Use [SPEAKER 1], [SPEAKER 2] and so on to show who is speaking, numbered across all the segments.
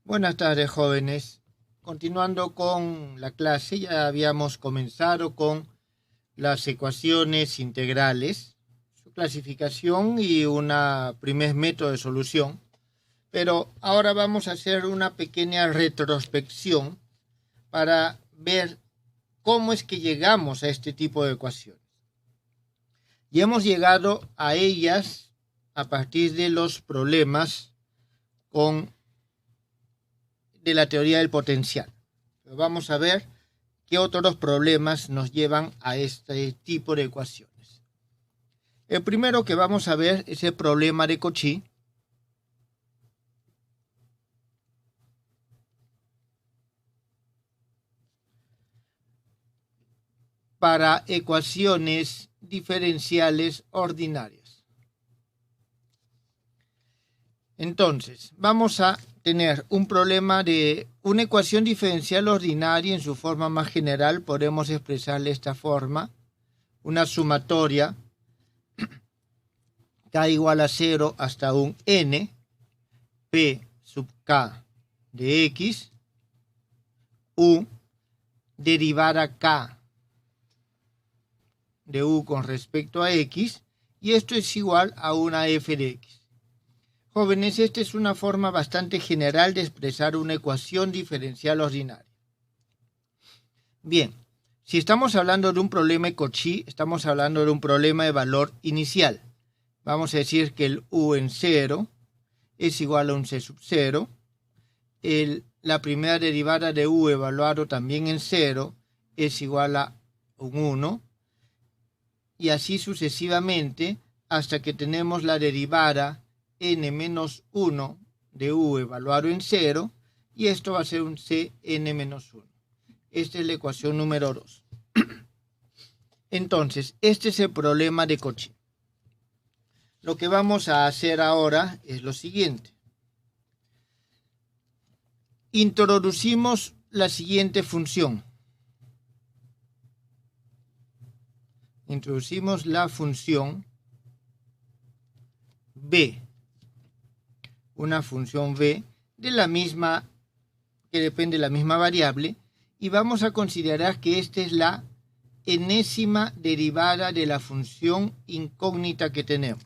[SPEAKER 1] Buenas tardes, jóvenes. Continuando con la clase, ya habíamos comenzado con las ecuaciones integrales, su clasificación y un primer método de solución. Pero ahora vamos a hacer una pequeña retrospección para ver cómo es que llegamos a este tipo de ecuaciones. Y hemos llegado a ellas a partir de los problemas de la teoría del potencial. Pero vamos a ver qué otros problemas nos llevan a este tipo de ecuaciones. El primero que vamos a ver es el problema de Cauchy. Para ecuaciones diferenciales ordinarias. Entonces, vamos a tener un problema de una ecuación diferencial ordinaria. En su forma más general podemos expresarle esta forma: una sumatoria k igual a 0 hasta un n, p sub k de x, u derivada k de u con respecto a x, y esto es igual a una f de x. Jóvenes, esta es una forma bastante general de expresar una ecuación diferencial ordinaria. Bien, si estamos hablando de un problema de Cauchy, estamos hablando de un problema de valor inicial. Vamos a decir que el u en 0 es igual a un c sub 0. La primera derivada de u evaluado también en 0 es igual a un 1. Y así sucesivamente hasta que tenemos la derivada n-1 de u evaluado en 0, y esto va a ser un cn-1. Esta es la ecuación número 2. Entonces, este es el problema de Cauchy. Lo que vamos a hacer ahora es lo siguiente. Introducimos la siguiente función. Introducimos la función b, una función b de la misma, que depende de la misma variable, y vamos a considerar que esta es la enésima derivada de la función incógnita que tenemos.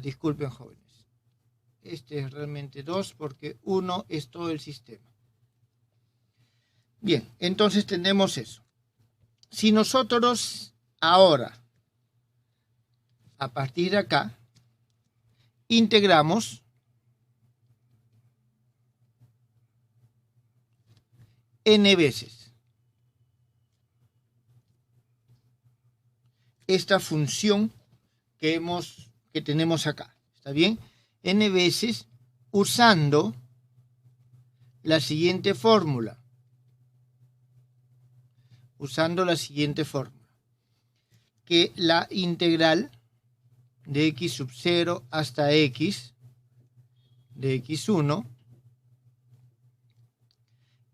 [SPEAKER 1] Disculpen, jóvenes. Este es realmente 2 porque 1 es todo el sistema. Bien, entonces tenemos eso. Si nosotros ahora, a partir de acá, integramos n veces esta función que tenemos acá, ¿está bien? N veces usando la siguiente fórmula. Que la integral de x sub 0 hasta x de x1,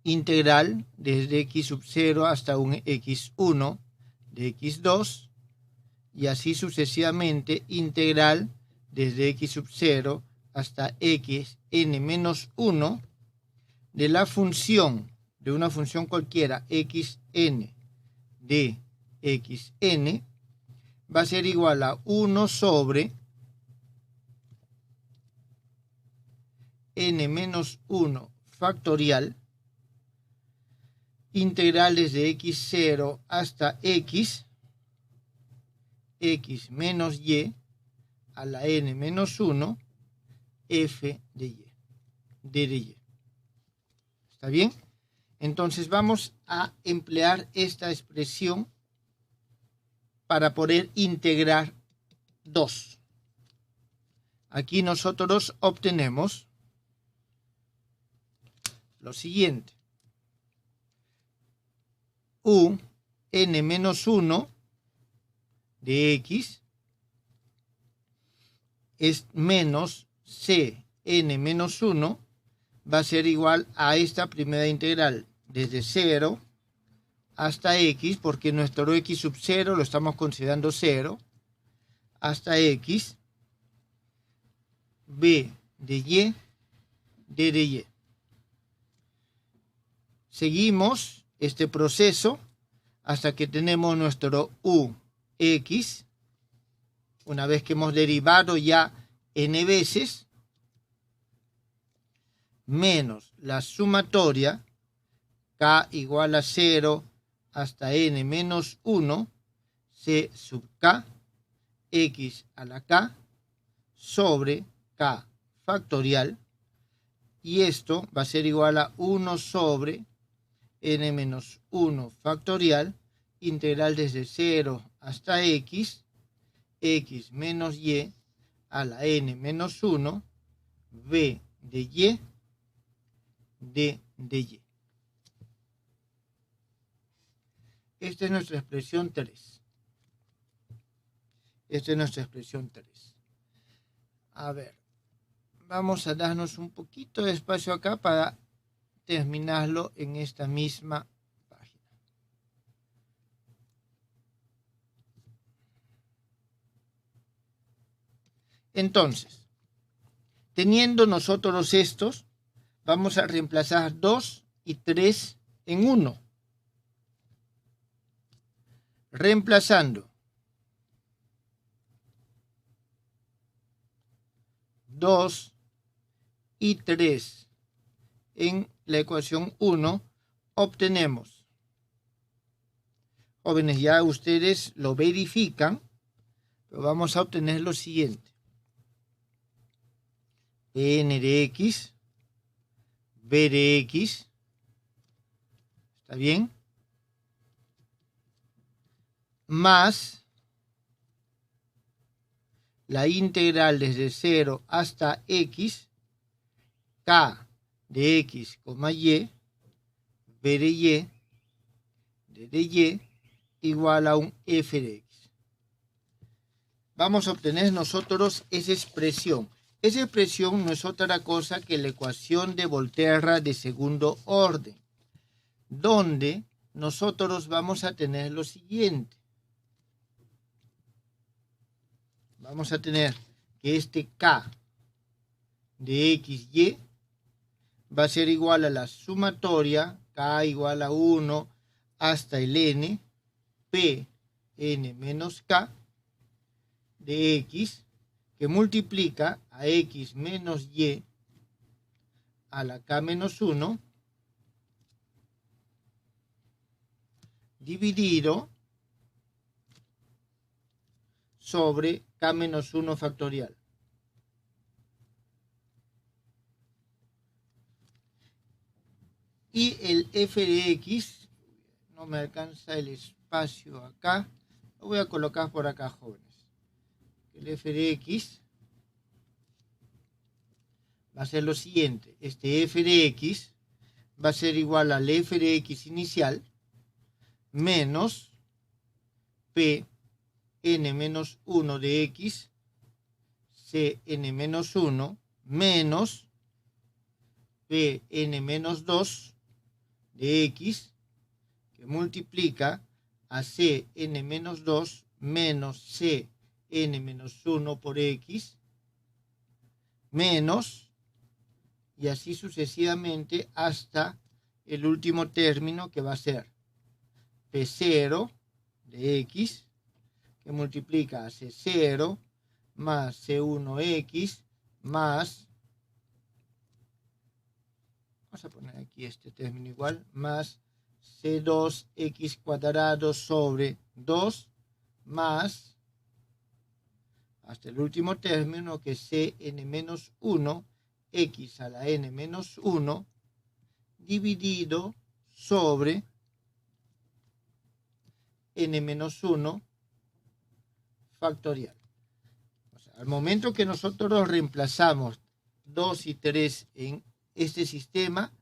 [SPEAKER 1] integral desde x sub 0 hasta un x1 de x2, y así sucesivamente integral desde x sub 0 hasta x n-1 de la función, de una función cualquiera, xn de xn, va a ser igual a 1 sobre n-1 factorial, integrales de x0 hasta x menos y a la n-1 f de y, d de y. ¿Está bien? Entonces vamos a emplear esta expresión para poder integrar 2. Aquí nosotros obtenemos lo siguiente: u n-1 de x es menos c n-1, va a ser igual a esta primera integral desde 0 hasta x, porque nuestro x sub 0 lo estamos considerando 0, hasta x, B de Y, D de Y. Seguimos este proceso hasta que tenemos nuestro UX. Una vez que hemos derivado ya n veces, menos la sumatoria k igual a 0 hasta n menos 1, c sub k, x a la k, sobre k factorial, y esto va a ser igual a 1 sobre n menos 1 factorial, integral desde 0 hasta x menos y a la n menos 1, b de y, d de y. Esta es nuestra expresión 3. Esta es nuestra expresión 3. A ver, vamos a darnos un poquito de espacio acá para terminarlo en esta misma página. Entonces, teniendo nosotros estos, vamos a reemplazar 2 y 3 en 1. Reemplazando 2 y 3 en la ecuación 1, obtenemos, jóvenes, ya ustedes lo verifican, pero vamos a obtener lo siguiente. N de x, b de x, ¿está bien? Más la integral desde 0 hasta x, k de x, y, b de y, d de y, igual a un f de x. Vamos a obtener nosotros esa expresión. Esa expresión no es otra cosa que la ecuación de Volterra de segundo orden, donde nosotros vamos a tener lo siguiente. Vamos a tener que este k de x, y va a ser igual a la sumatoria k igual a 1 hasta el n, p n menos k de x, que multiplica a x menos y a la k menos 1, dividido sobre k menos 1 factorial. Y el f de x, no me alcanza el espacio acá, lo voy a colocar por acá, jóvenes. El f de x va a ser lo siguiente. Este f de x va a ser igual al f de x inicial menos p n menos 1 de x, c n menos 1 menos p n menos 2 de x, que multiplica a c n menos 2 menos c n menos 1 por x, menos, y así sucesivamente hasta el último término, que va a ser p0 de x, que multiplica a c0 más c1x más, vamos a poner aquí este término igual, más c2x cuadrado sobre 2 más, hasta el último término, que es cn menos 1 x a la n menos 1 dividido sobre n menos 1 factorial. O sea, al momento que nosotros reemplazamos 2 y 3 en este sistema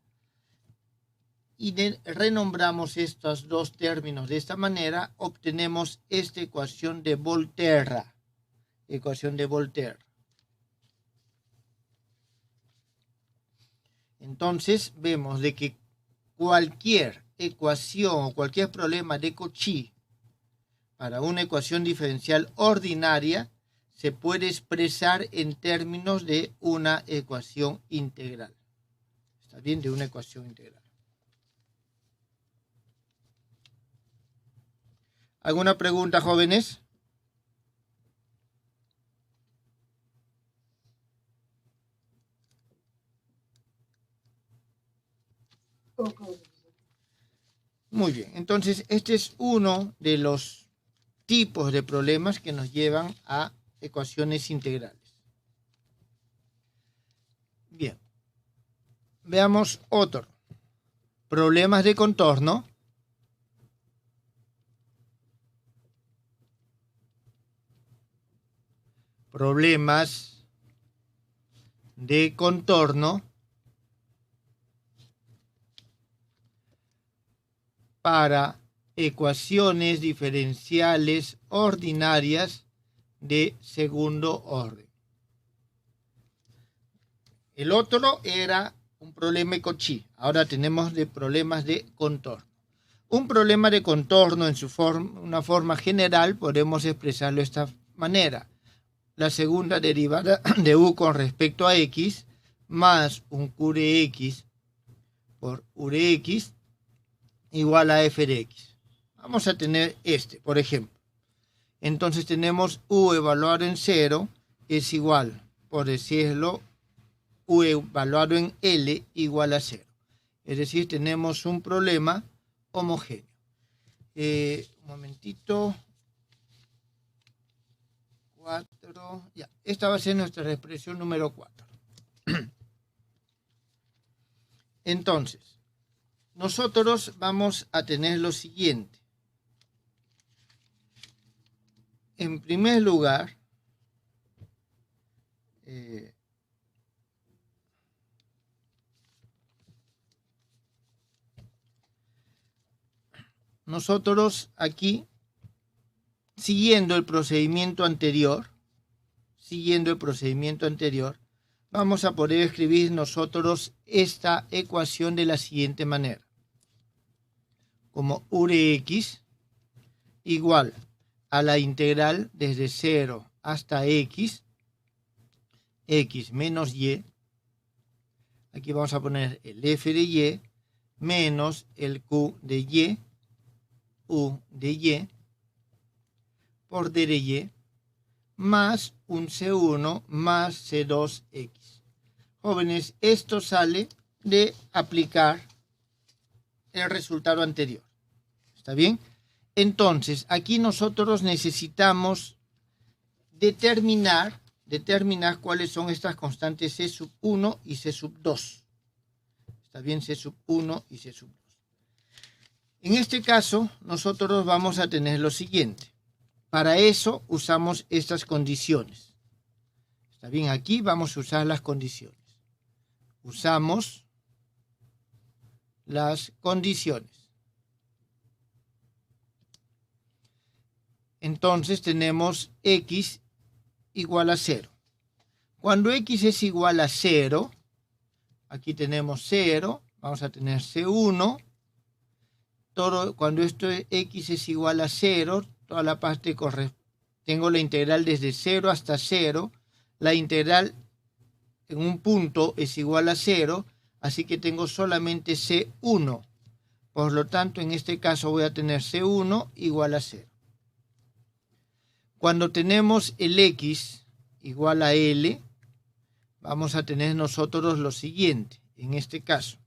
[SPEAKER 1] y renombramos estos dos términos de esta manera, obtenemos esta ecuación de Volterra. Ecuación de Volterra. Entonces vemos de que cualquier ecuación o cualquier problema de Cauchy para una ecuación diferencial ordinaria se puede expresar en términos de una ecuación integral. ¿Está bien? De una ecuación integral. ¿Alguna pregunta, jóvenes? Muy bien, entonces este es uno de los tipos de problemas que nos llevan a ecuaciones integrales. Bien, veamos otro. Problemas de contorno. Problemas de contorno para ecuaciones diferenciales ordinarias de segundo orden. El otro era un problema de Cauchy. Ahora tenemos de problemas de contorno. Un problema de contorno en una forma general podemos expresarlo de esta manera. La segunda derivada de u con respecto a x más un q de x por u de x igual a f de x. Vamos a tener por ejemplo. Entonces tenemos u evaluado en 0 es igual, por decirlo, u evaluado en L igual a 0. Es decir, tenemos un problema homogéneo. Un momentito. 4. Ya, esta va a ser nuestra expresión número 4. Entonces, nosotros vamos a tener lo siguiente. En primer lugar, nosotros aquí, siguiendo el procedimiento anterior, vamos a poder escribir nosotros esta ecuación de la siguiente manera. Como u de x igual a la integral desde 0 hasta x menos y. Aquí vamos a poner el f de y menos el q de y, u de y, por d de y, más un C1 más C2X. Jóvenes, esto sale de aplicar el resultado anterior. ¿Está bien? Entonces, aquí nosotros necesitamos determinar cuáles son estas constantes C sub 1 y C sub 2. ¿Está bien? C sub 1 y C sub 2. En este caso, nosotros vamos a tener lo siguiente. Para eso usamos estas condiciones. ¿Está bien? Aquí vamos a usar las condiciones. Usamos las condiciones. Entonces tenemos x igual a 0. Cuando x es igual a 0, aquí tenemos 0, vamos a tener C1. Cuando x es igual a 0, toda la parte tengo la integral desde 0 hasta 0. La integral en un punto es igual a 0, así que tengo solamente C1. Por lo tanto, en este caso voy a tener C1 igual a 0. Cuando tenemos el x igual a L, vamos a tener nosotros lo siguiente. En este caso,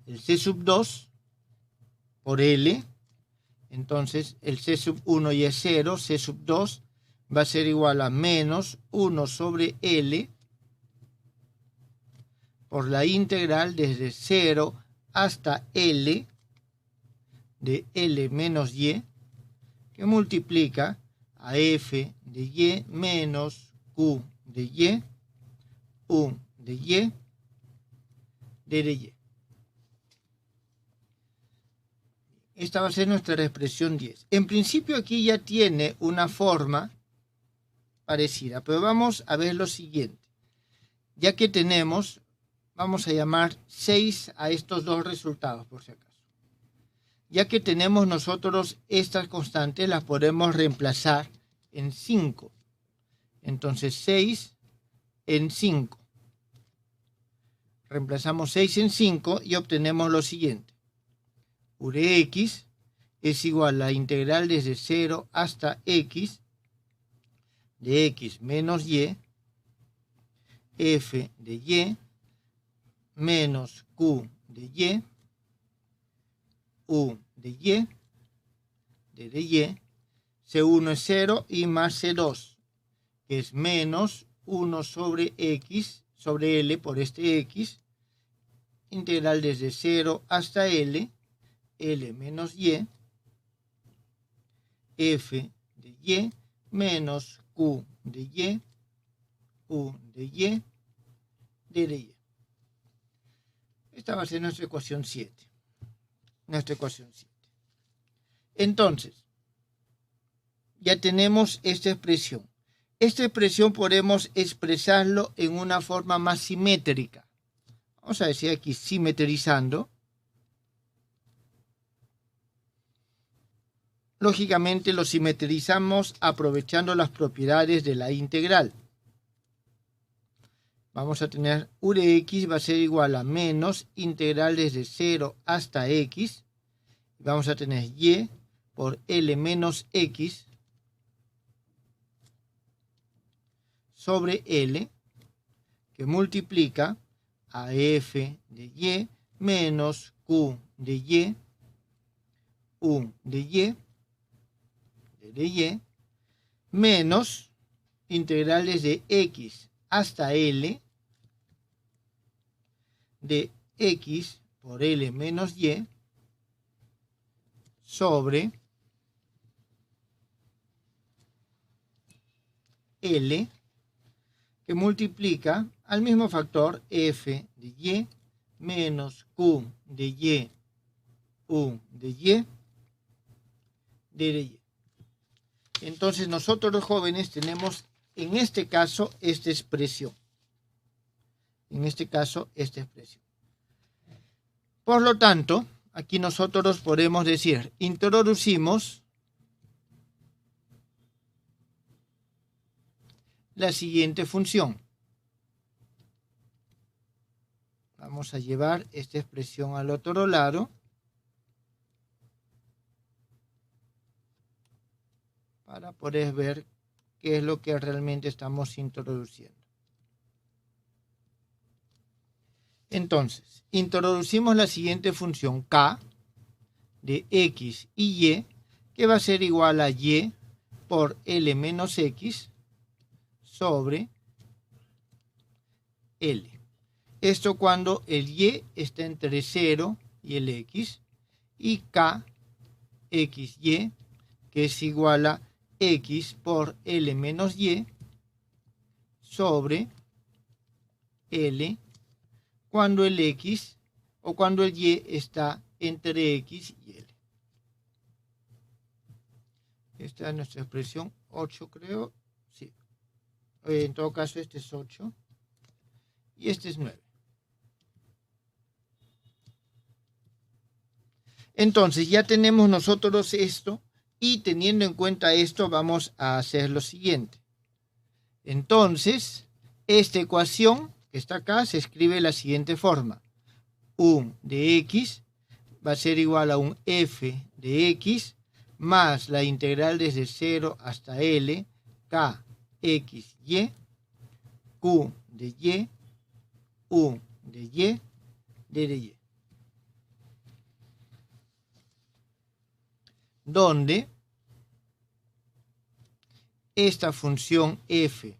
[SPEAKER 1] el C sub 2 por L, entonces el C sub 1 ya es 0, C sub 2 va a ser igual a menos 1 sobre L por la integral desde 0 hasta L de L menos Y, que multiplica a F de Y menos Q de Y, U de Y, D de Y. Esta va a ser nuestra expresión 10. En principio aquí ya tiene una forma parecida, pero vamos a ver lo siguiente. Ya que tenemos, vamos a llamar 6 a estos dos resultados, por si acaso. Ya que tenemos nosotros estas constantes, las podemos reemplazar en 5. Entonces 6 en 5. Reemplazamos 6 en 5 y obtenemos lo siguiente. U de x es igual a la integral desde 0 hasta x de x menos y, f de y menos q de y, u de y, d de y, c1 es 0 y más c2, que es menos 1 sobre x, sobre L por este x, integral desde 0 hasta L, L menos y, f de y menos q de y, u de y, d de y. Esta va a ser nuestra ecuación 7. Entonces, ya tenemos esta expresión. Esta expresión podemos expresarlo en una forma más simétrica. Vamos a decir aquí simetrizando. Lógicamente lo simetrizamos aprovechando las propiedades de la integral. Vamos a tener u de x va a ser igual a menos integral desde 0 hasta x. Vamos a tener y por L menos x sobre L, que multiplica a f de y menos q de y, u de y, d de y, menos integrales de x hasta L de x por L menos y sobre L, que multiplica al mismo factor f de y menos q de y, u de y, d de y. Entonces nosotros los jóvenes tenemos en este caso esta expresión. Por lo tanto, aquí nosotros podemos decir, introducimos la siguiente función. Vamos a llevar esta expresión al otro lado para poder ver qué es lo que realmente estamos introduciendo. Entonces, introducimos la siguiente función k de x y y, que va a ser igual a y por L menos x sobre L. Esto cuando el y está entre 0 y el x, y k, xy, que es igual a x por L menos y sobre L, cuando el x o cuando el y está entre x y L. Esta es nuestra expresión 8, creo. Sí. En todo caso, este es 8 y este es 9. Entonces, ya tenemos nosotros esto y teniendo en cuenta esto, vamos a hacer lo siguiente. Entonces, esta ecuación que está acá se escribe de la siguiente forma. U de x va a ser igual a un f de x más la integral desde 0 hasta L, k, x, y, q de y, u de y, d de y. Donde esta función f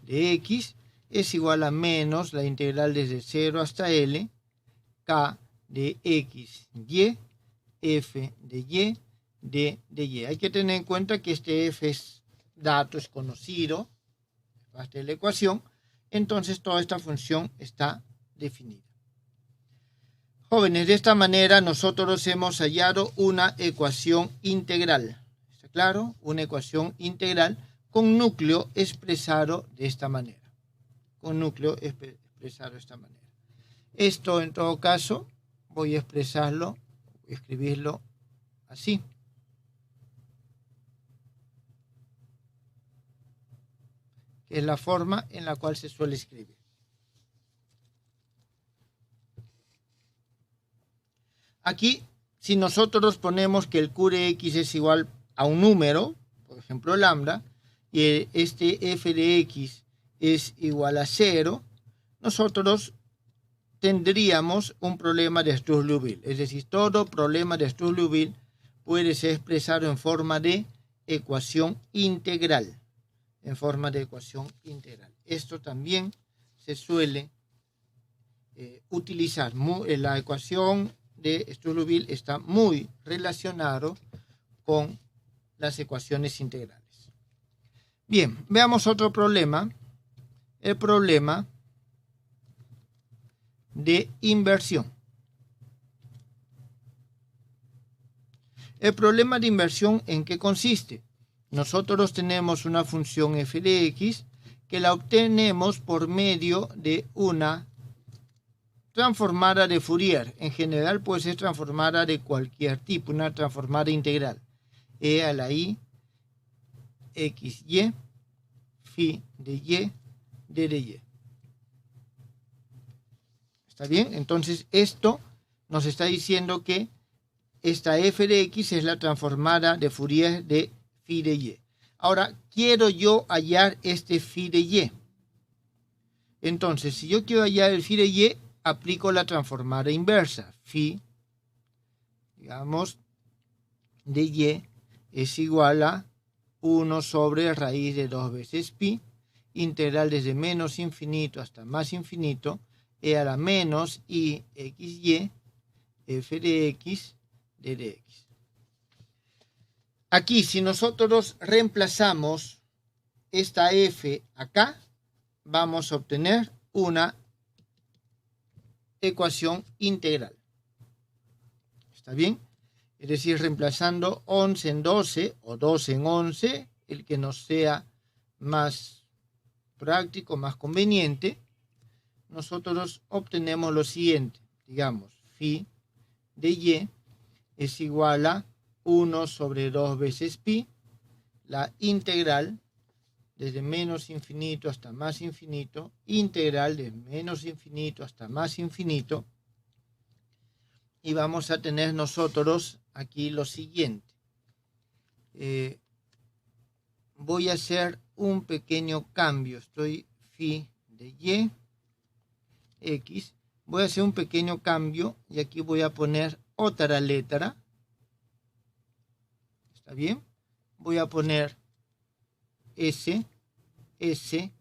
[SPEAKER 1] de x es igual a menos la integral desde 0 hasta L, k de x, y, f de y, d de y. Hay que tener en cuenta que este f es dato, es conocido, parte de la ecuación, entonces toda esta función está definida. Jóvenes, de esta manera nosotros hemos hallado una ecuación integral. ¿Está claro? Una ecuación integral con núcleo expresado de esta manera. Esto en todo caso voy a expresarlo, escribirlo así. Que es la forma en la cual se suele escribir. Aquí, si nosotros ponemos que el Q de X es igual a un número, por ejemplo lambda, y este f de X es igual a 0, nosotros tendríamos un problema de Struss-Liouville. Es decir, todo problema de Struss-Liouville puede ser expresado en forma de ecuación integral. En forma de ecuación integral. Esto también se suele utilizar. La ecuación de Struss-Liouville está muy relacionado con las ecuaciones integrales. Bien, veamos otro problema. El problema de inversión. El problema de inversión, ¿en qué consiste? Nosotros tenemos una función f de x que la obtenemos por medio de una transformada de Fourier. En general puede ser transformada de cualquier tipo, una transformada integral. E a la i, x, y, phi de y, d de y. ¿Está bien? Entonces esto nos está diciendo que esta f de x es la transformada de Fourier de phi de y. Ahora, quiero yo hallar este phi de y. Entonces, si yo quiero hallar el phi de y, aplico la transformada inversa. Phi, digamos, de y es igual a 1 sobre raíz de 2 veces pi, integral desde menos infinito hasta más infinito, e a la menos i xy, f de x, d de x. Aquí, si nosotros reemplazamos esta f acá, vamos a obtener una ecuación integral. ¿Está bien? Es decir, reemplazando 11 en 12 o 12 en 11, el que nos sea más práctico, más conveniente, nosotros obtenemos lo siguiente. Digamos, phi de y es igual a 1 sobre 2 veces pi, la integral desde menos infinito hasta más infinito, integral de menos infinito hasta más infinito, y vamos a tener nosotros aquí lo siguiente. Voy a hacer un pequeño cambio. Estoy phi de y, x. Voy a hacer un pequeño cambio y aquí voy a poner otra letra. ¿Está bien? Voy a poner S, S,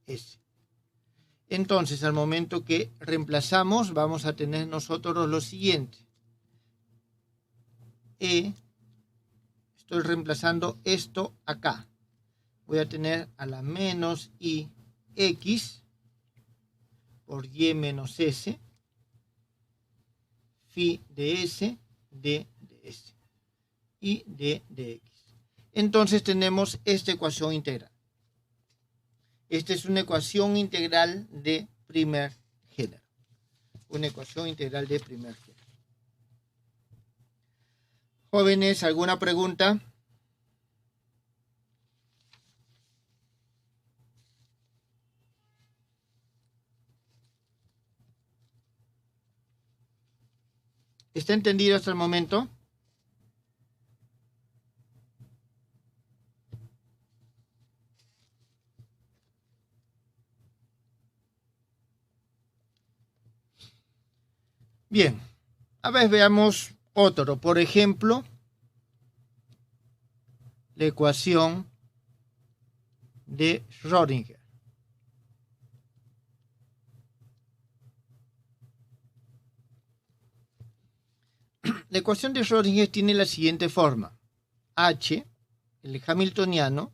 [SPEAKER 1] S. Entonces, al momento que reemplazamos, vamos a tener nosotros lo siguiente. Estoy reemplazando esto acá. Voy a tener a la menos i x por y menos s, phi de s, d de s y d de x. Entonces tenemos esta ecuación integral. Esta es una ecuación integral de primer género. Una ecuación integral de primer género. Jóvenes, ¿alguna pregunta? ¿Está entendido hasta el momento? Bien, a ver, veamos otro. Por ejemplo, la ecuación de Schrödinger. La ecuación de Schrödinger tiene la siguiente forma. H, el hamiltoniano,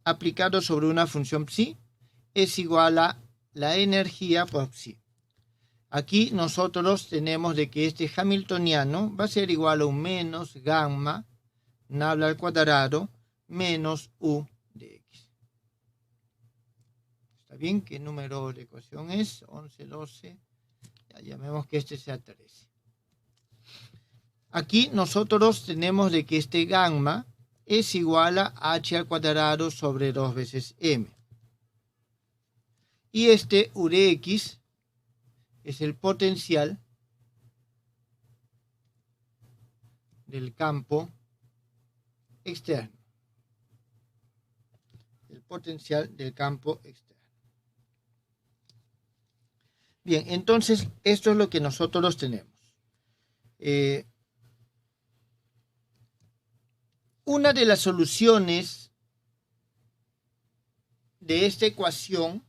[SPEAKER 1] aplicado sobre una función psi, es igual a la energía por psi. Aquí nosotros tenemos de que este hamiltoniano va a ser igual a un menos gamma nabla al cuadrado menos u de x. ¿Está bien? ¿Qué número de ecuación es? 11, 12. Ya llamemos que este sea 13. Aquí nosotros tenemos de que este gamma es igual a h al cuadrado sobre 2 veces m. Y este U de x es el potencial del campo externo. El potencial del campo externo. Bien, entonces esto es lo que nosotros tenemos. Una de las soluciones de esta ecuación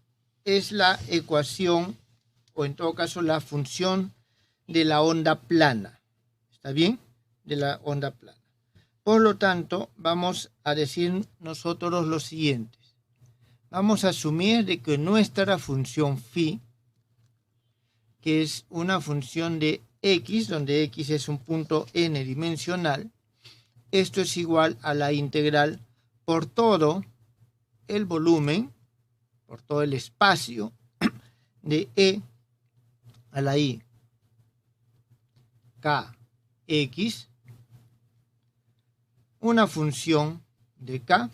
[SPEAKER 1] es la ecuación, o en todo caso la función de la onda plana. ¿Está bien? De la onda plana. Por lo tanto, vamos a decir nosotros lo siguiente. Vamos a asumir de que nuestra función phi, que es una función de x, donde x es un punto n dimensional, esto es igual a la integral por todo el volumen, por todo el espacio de e a la i k x, una función de k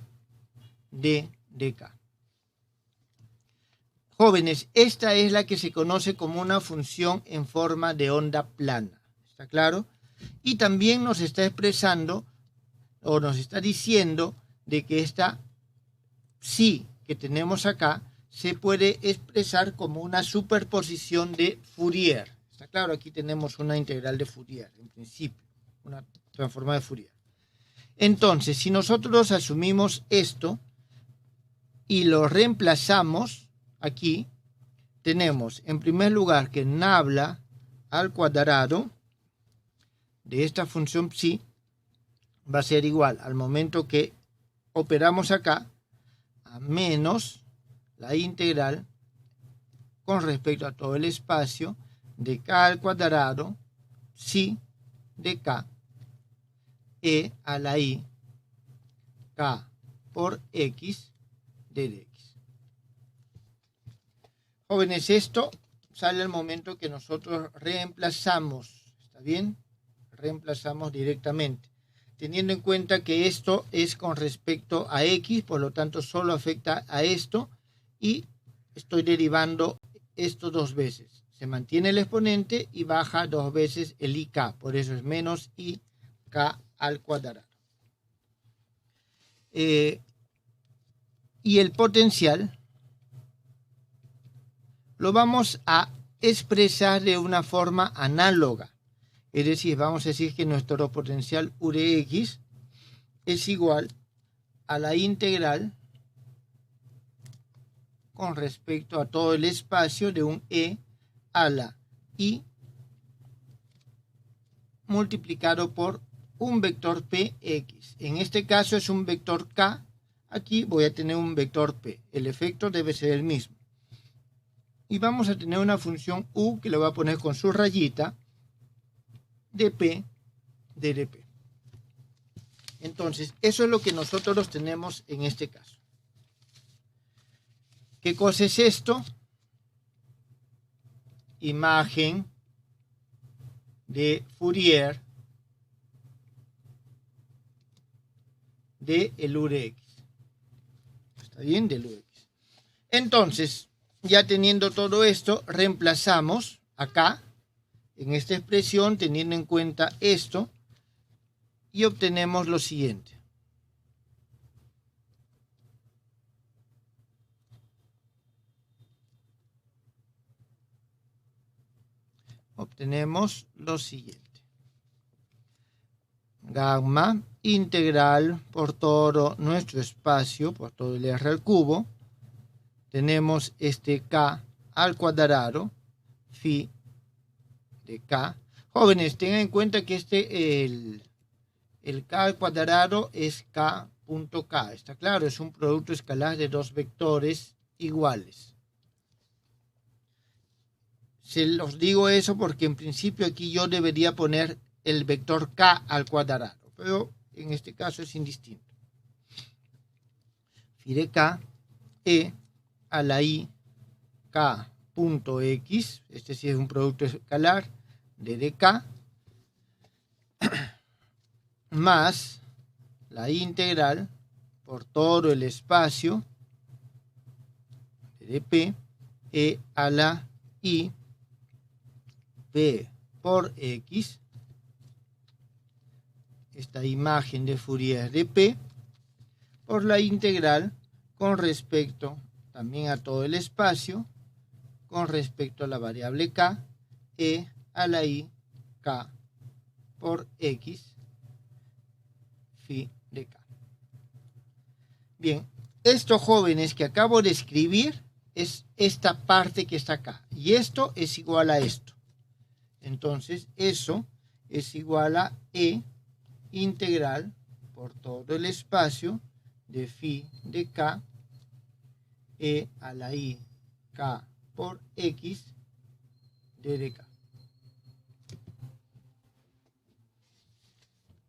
[SPEAKER 1] de k. Jóvenes, esta es la que se conoce como una función en forma de onda plana. ¿Está claro? Y también nos está expresando o nos está diciendo de que esta psi que tenemos acá se puede expresar como una superposición de Fourier. ¿Está claro? Aquí tenemos una integral de Fourier, en principio, una transformada de Fourier. Entonces, si nosotros asumimos esto y lo reemplazamos aquí, tenemos en primer lugar que nabla al cuadrado de esta función psi va a ser igual al momento que operamos acá a menos la integral con respecto a todo el espacio de k al cuadrado psi de k e a la i k por x de dx. Jóvenes, esto sale al momento que nosotros reemplazamos, ¿está bien? Reemplazamos directamente, teniendo en cuenta que esto es con respecto a x, por lo tanto solo afecta a esto y estoy derivando esto dos veces. Se mantiene el exponente y baja dos veces el ik, por eso es menos ik al cuadrado. Y el potencial lo vamos a expresar de una forma análoga. Es decir, vamos a decir que nuestro potencial U de x es igual a la integral con respecto a todo el espacio de un e a la i multiplicado por un vector px. En este caso es un vector k. Aquí voy a tener un vector p. El efecto debe ser el mismo. Y vamos a tener una función u que le voy a poner con su rayita de p de dp. Entonces, eso es lo que nosotros tenemos en este caso. ¿Qué cosa es esto? Imagen de Fourier de el U de x. ¿Está bien? Del U de x. Entonces, ya teniendo todo esto, reemplazamos acá, en esta expresión, teniendo en cuenta esto, y obtenemos lo siguiente. Obtenemos lo siguiente. Gamma integral por todo nuestro espacio, por todo el R al cubo. Tenemos este K al cuadrado, phi de K. Jóvenes, tengan en cuenta que el K al cuadrado es K punto K. Está claro, es un producto escalar de dos vectores iguales. Se los digo eso porque en principio aquí yo debería poner el vector K al cuadrado, pero en este caso es indistinto. Phi de K, E a la I K punto X, este sí es un producto escalar, de K, más la integral por todo el espacio de P e a la I P por X, esta imagen de Fourier de P, por la integral con respecto también a todo el espacio, con respecto a la variable K, e a la I K por X phi de K. Bien, esto, jóvenes, que acabo de escribir es esta parte que está acá, y esto es igual a esto. Entonces eso es igual a E integral por todo el espacio de phi de K e a la I K por X de K.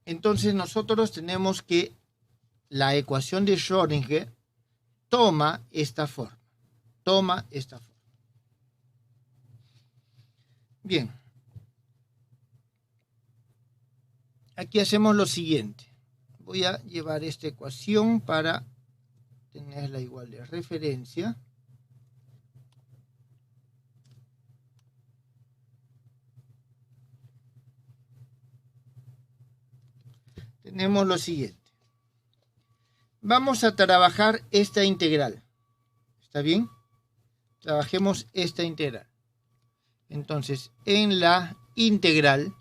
[SPEAKER 1] Entonces nosotros tenemos que la ecuación de Schrödinger toma esta forma. Bien. Aquí hacemos lo siguiente. Voy a llevar esta ecuación para tenerla igual de referencia. Tenemos lo siguiente. Vamos a trabajar esta integral. ¿Está bien? Trabajemos esta integral. Entonces, en la integral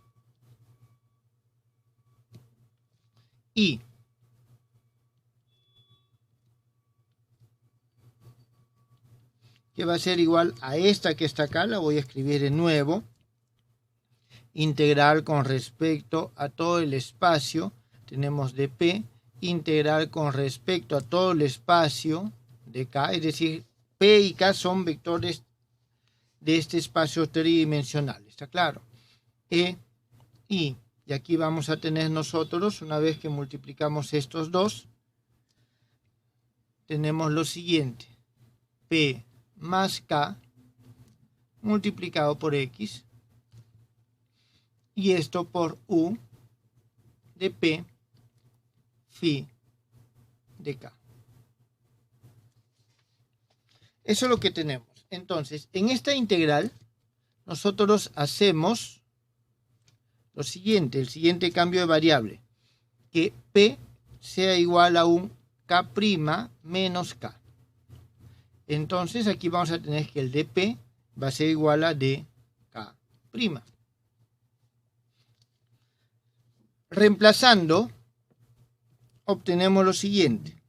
[SPEAKER 1] I que va a ser igual a esta que está acá, la voy a escribir de nuevo. Integral con respecto a todo el espacio, tenemos de P, integral con respecto a todo el espacio de K, es decir, P y K son vectores de este espacio tridimensional, ¿está claro? E, I, y aquí vamos a tener nosotros, una vez que multiplicamos estos dos, tenemos lo siguiente, P más K multiplicado por X, y esto por U de P phi de K. Eso es lo que tenemos. Entonces, en esta integral, nosotros hacemos lo siguiente, el siguiente cambio de variable, que P sea igual a un K' menos K. Entonces, aquí vamos a tener que el de P va a ser igual a dK'. Reemplazando, obtenemos lo siguiente.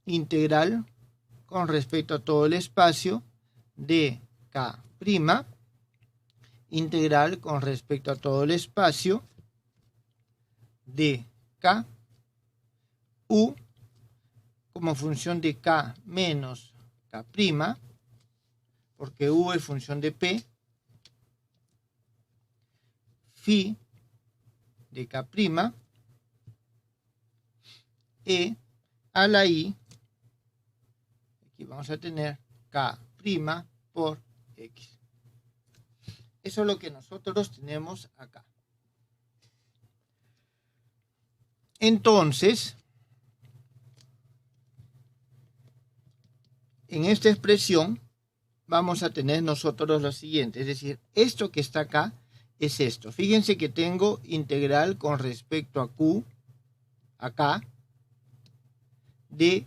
[SPEAKER 1] Integral con respecto a todo el espacio de K', integral con respecto a todo el espacio de K, U como función de K menos K', porque U es función de P, phi de K', e a la I, aquí vamos a tener K' por X. Eso es lo que nosotros tenemos acá. Entonces, en esta expresión vamos a tener nosotros lo siguiente, es decir, esto que está acá es esto. Fíjense que tengo integral con respecto a Q, acá, de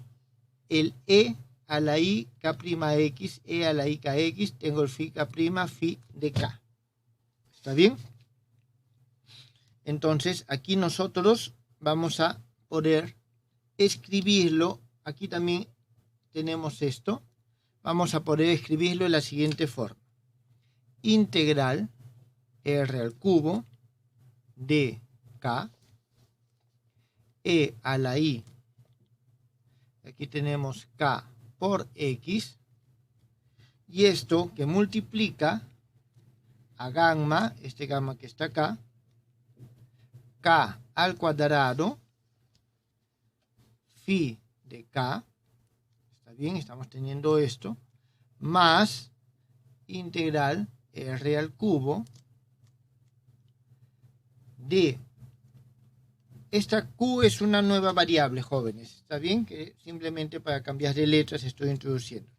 [SPEAKER 1] el E a la I K'X, E a la I Kx, tengo el phi K', phi de K. ¿Está bien? Entonces, aquí nosotros vamos a poder escribirlo. Aquí también tenemos esto. Vamos a poder escribirlo de la siguiente forma. Integral R al cubo de K, E a la I, aquí tenemos K por X, y esto que multiplica a gamma, este gamma que está acá, K al cuadrado, phi de K, está bien, estamos teniendo esto, más integral R al cubo de esta Q es una nueva variable, jóvenes. ¿Está bien? Que simplemente para cambiar de letras estoy introduciendo.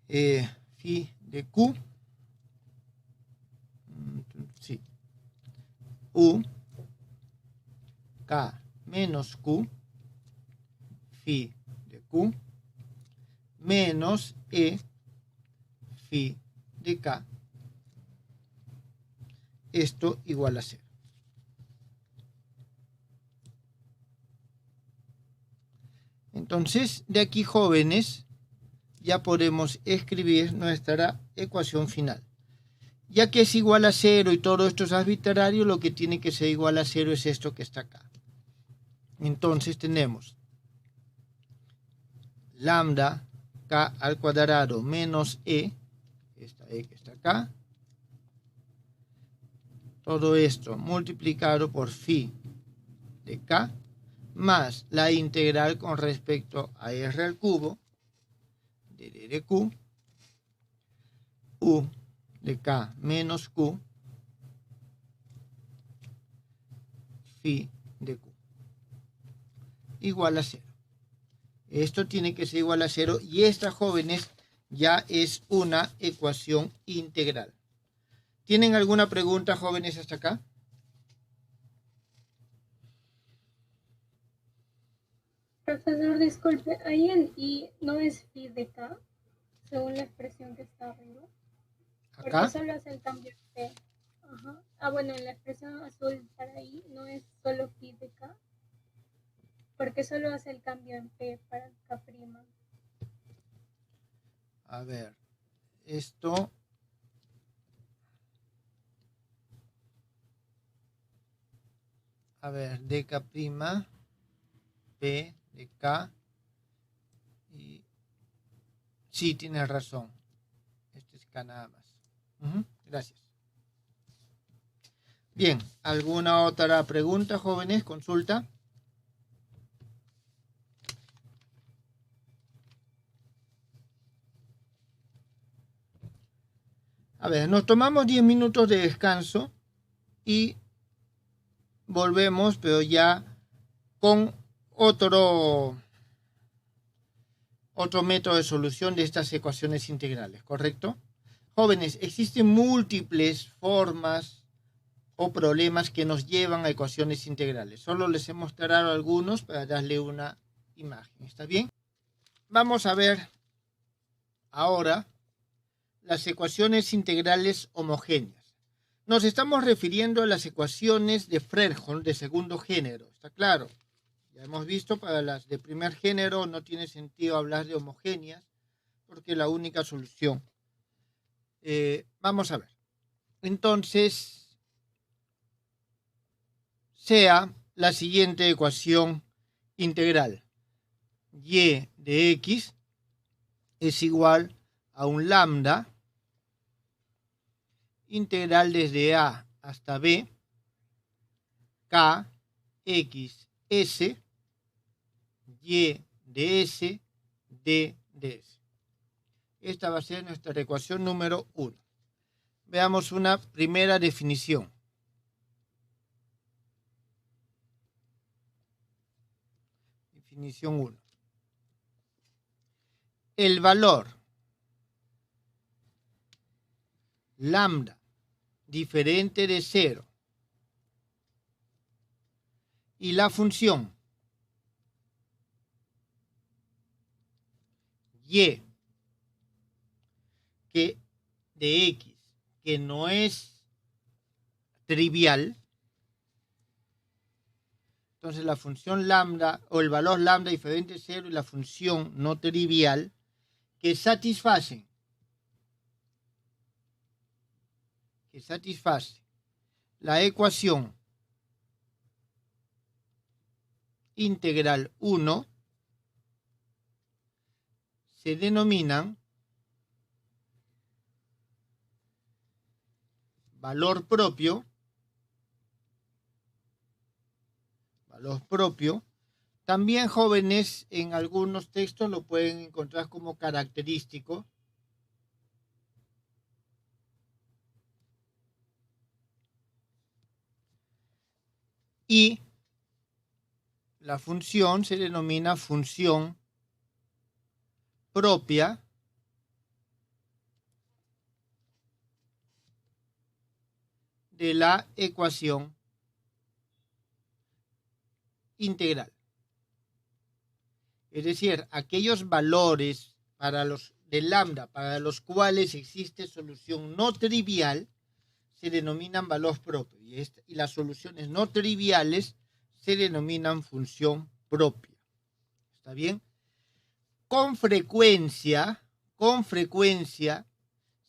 [SPEAKER 1] Phi de Q. Sí. U. K menos Q. Phi de Q. Menos E. Phi de K. Esto igual a 0. Entonces, de aquí, jóvenes, ya podemos escribir nuestra ecuación final. Ya que es igual a 0 y todo esto es arbitrario, lo que tiene que ser igual a 0 es esto que está acá. Entonces tenemos lambda k al cuadrado menos esta e que está acá, todo esto multiplicado por phi de k, más la integral con respecto a r al cubo de d de q, u de k menos q, phi de q, igual a 0. Esto tiene que ser igual a 0 y esta, jóvenes, ya es una ecuación integral. ¿Tienen alguna pregunta, jóvenes, hasta acá?
[SPEAKER 2] Profesor, disculpe, ahí en I no es phi de K, según la expresión que está arriba, porque
[SPEAKER 1] Acá.
[SPEAKER 2] solo hace el cambio en P. Ajá. Ah, bueno, en la expresión azul para I no es solo phi de K, porque solo hace el cambio en P para K'.
[SPEAKER 1] A ver, esto... A ver, dk prima, P de K. Y... Sí, tienes razón. Este es K nada más. Gracias. Bien, ¿alguna otra pregunta, jóvenes? Consulta. A ver, nos tomamos 10 minutos de descanso y volvemos, pero ya con otro método de solución de estas ecuaciones integrales, ¿correcto? Jóvenes, existen múltiples formas o problemas que nos llevan a ecuaciones integrales. Solo les he mostrado algunos para darle una imagen. ¿Está bien? Vamos a ver ahora las ecuaciones integrales homogéneas. Nos estamos refiriendo a las ecuaciones de Fredholm de segundo género. ¿Está claro? Ya hemos visto, para las de primer género no tiene sentido hablar de homogéneas porque la única solución. Vamos a ver. Entonces, sea la siguiente ecuación integral. Y de x es igual a un lambda integral desde a hasta b, k, x, s, y de s, d de s. Esta va a ser nuestra ecuación número 1. Veamos una primera definición. Definición 1. El valor lambda diferente de 0 y la función y que de x que no es trivial, entonces la función lambda o el valor lambda diferente de 0 y la función no trivial que satisface la ecuación integral 1 se denominan valor propio, también, jóvenes, en algunos textos lo pueden encontrar como característico, y la función se denomina función propia de la ecuación integral. Es decir, aquellos valores de lambda para los cuales existe solución no trivial se denominan valor propio y las soluciones no triviales se denominan función propia. ¿Está bien? Con frecuencia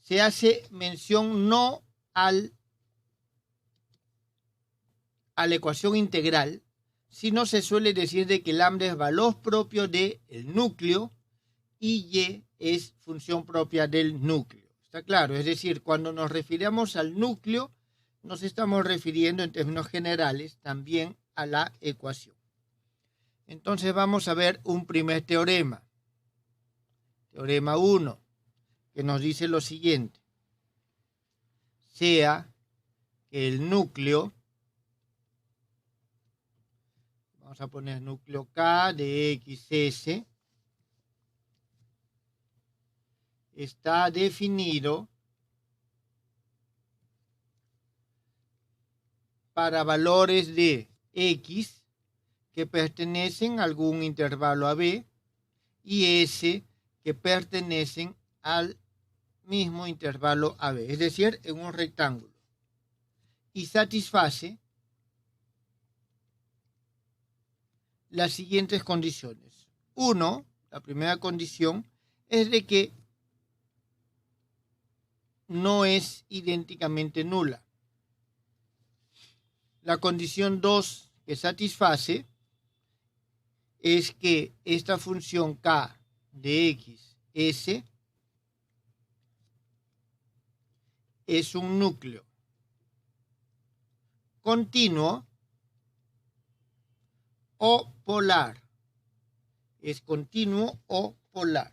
[SPEAKER 1] se hace mención no a la ecuación integral, sino se suele decir de que lambda es valor propio del núcleo y y es función propia del núcleo. ¿Está claro? Es decir, cuando nos referimos al núcleo, nos estamos refiriendo en términos generales también a la ecuación. Entonces vamos a ver un primer teorema. Teorema 1, que nos dice lo siguiente. Sea que el núcleo, vamos a poner núcleo K de XS, está definido para valores de X que pertenecen a algún intervalo AB y S que pertenecen al mismo intervalo AB, es decir, en un rectángulo, y satisface las siguientes condiciones. 1, la primera condición es de que no es idénticamente nula. La condición 2 que satisface es que esta función K de X, S, es un núcleo continuo o polar. Es continuo o polar.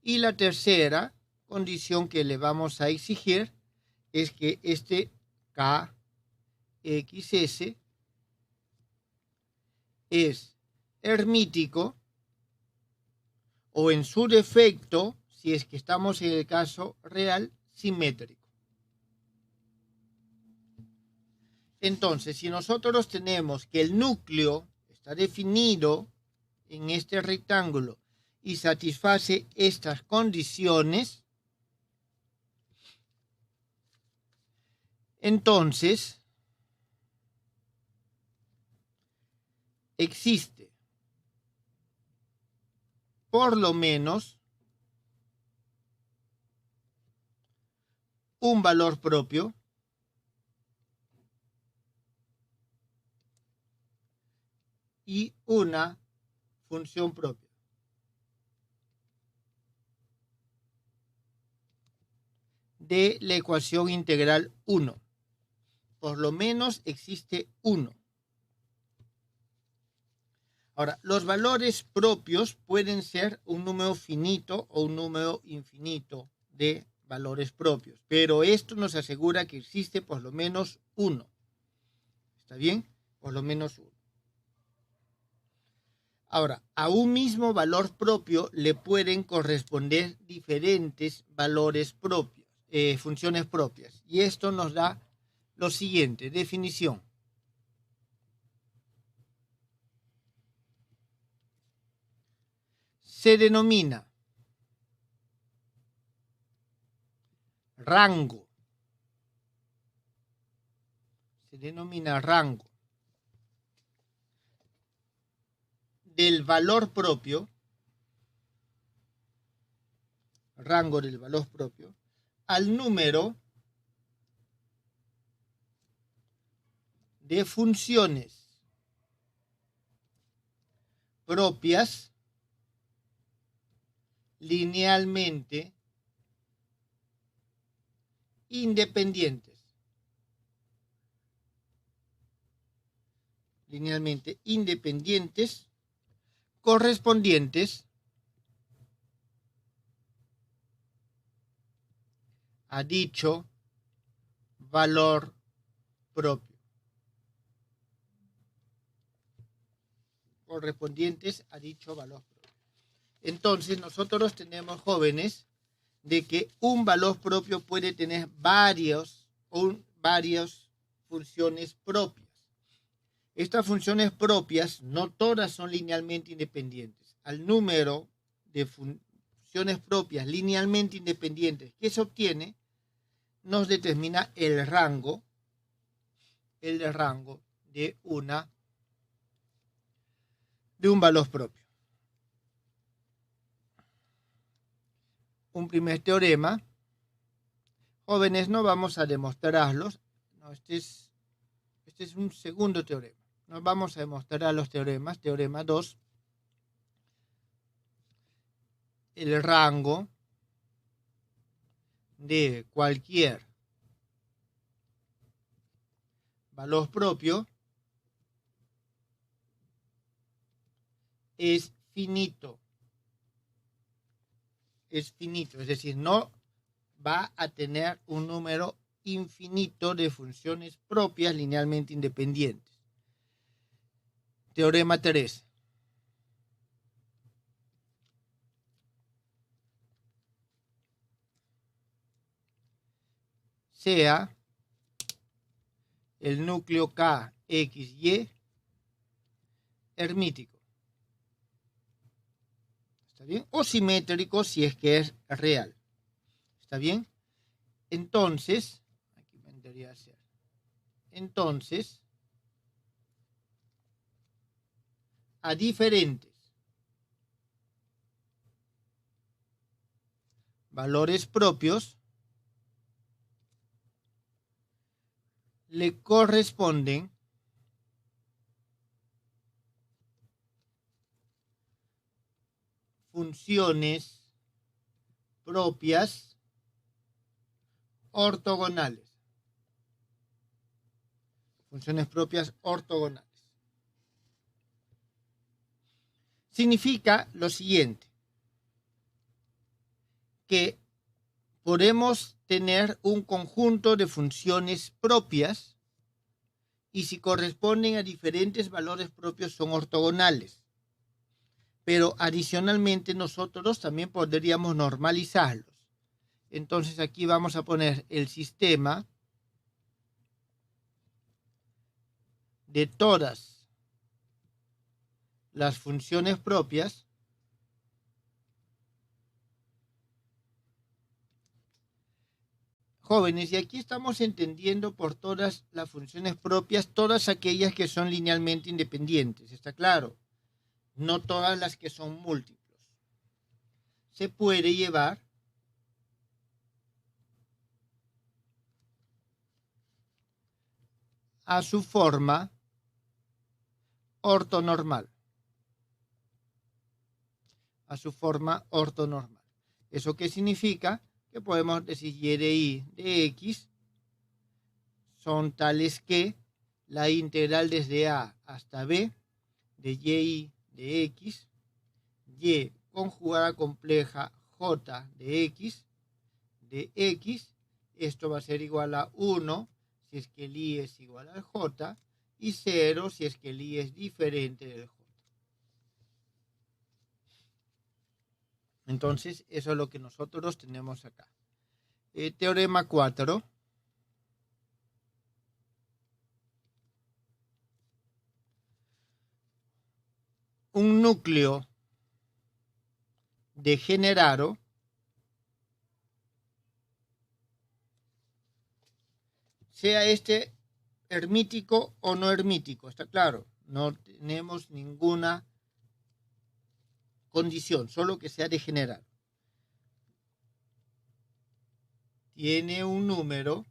[SPEAKER 1] Y la tercera condición que le vamos a exigir es que este KXS es hermítico o en su defecto, si es que estamos en el caso real, simétrico. Entonces, si nosotros tenemos que el núcleo está definido en este rectángulo y satisface estas condiciones, entonces existe por lo menos un valor propio y una función propia. De la ecuación integral 1. Por lo menos existe uno. Ahora, los valores propios pueden ser un número finito o un número infinito de valores propios, pero esto nos asegura que existe por lo menos uno. ¿Está bien? Por lo menos uno. Ahora, a un mismo valor propio le pueden corresponder diferentes valores propios, funciones propias. Y esto nos da lo siguiente, definición. Se denomina rango. Se denomina rango del valor propio, rango del valor propio, al número de funciones propias linealmente independientes. Linealmente independientes correspondientes a dicho valor propio. correspondientes a dicho valor propio. Entonces, nosotros tenemos, jóvenes, de que un valor propio puede tener varias funciones propias. Estas funciones propias no todas son linealmente independientes. Al número de funciones propias linealmente independientes que se obtiene, nos determina el rango de un valor propio. Un primer teorema. Jóvenes, no vamos a demostrarlos. No, este es un segundo teorema. No vamos a demostrar los teoremas. Teorema 2. El rango de cualquier valor propio es finito. Es finito, es decir, no va a tener un número infinito de funciones propias linealmente independientes. Teorema 3. Sea el núcleo K, X, Y hermítico. ¿Está bien? O simétrico si es que es real. ¿Está bien? Entonces, aquí vendría a ser. Entonces, a diferentes valores propios le corresponden funciones propias ortogonales. Funciones propias ortogonales. Significa lo siguiente, que podemos tener un conjunto de funciones propias y si corresponden a diferentes valores propios son ortogonales. Pero adicionalmente nosotros también podríamos normalizarlos. Entonces aquí vamos a poner el sistema de todas las funciones propias jóvenes, y aquí estamos entendiendo por todas las funciones propias, todas aquellas que son linealmente independientes, ¿está claro? No todas las que son múltiplos. Se puede llevar a su forma ortonormal. A su forma ortonormal. ¿Eso qué significa? Que podemos decir y de y de x son tales que la integral desde a hasta b de y de x, y conjugada compleja j de x, esto va a ser igual a 1 si es que el i es igual al j y 0 si es que el i es diferente del j. Entonces, eso es lo que nosotros tenemos acá. Teorema 4. Un núcleo degenerado sea este hermítico o no hermítico, está claro, no tenemos ninguna condición, solo que sea degenerado. Tiene un número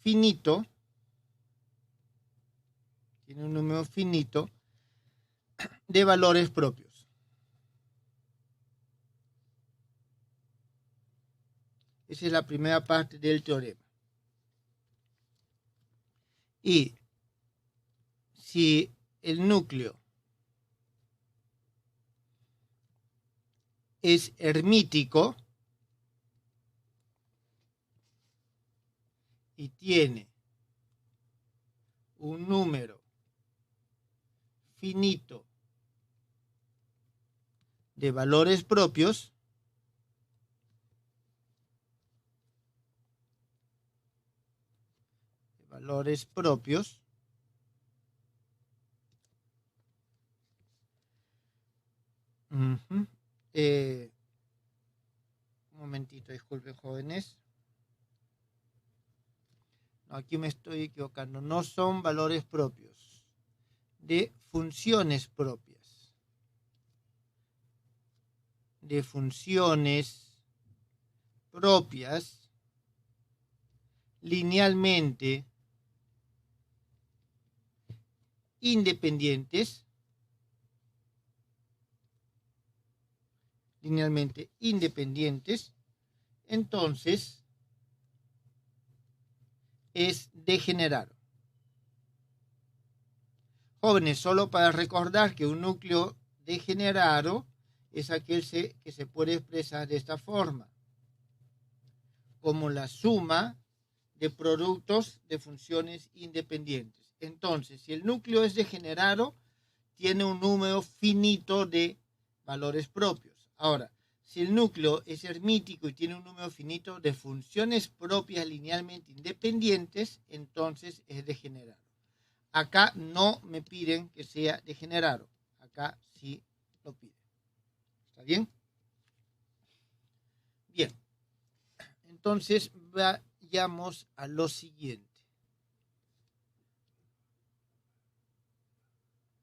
[SPEAKER 1] finito, de valores propios. Esa es la primera parte del teorema. Y si el núcleo es hermítico y tiene un número finito de valores propios un momentito, disculpen, jóvenes. No, aquí me estoy equivocando. No son valores propios, de funciones propias. De funciones propias linealmente independientes, entonces es degenerado. Jóvenes, solo para recordar que un núcleo degenerado es aquel que se puede expresar de esta forma, como la suma de productos de funciones independientes. Entonces, si el núcleo es degenerado, tiene un número finito de valores propios. Ahora, si el núcleo es hermítico y tiene un número finito de funciones propias linealmente independientes, entonces es degenerado. Acá no me piden que sea degenerado. Acá sí lo piden. ¿Está bien? Bien. Entonces vayamos a lo siguiente.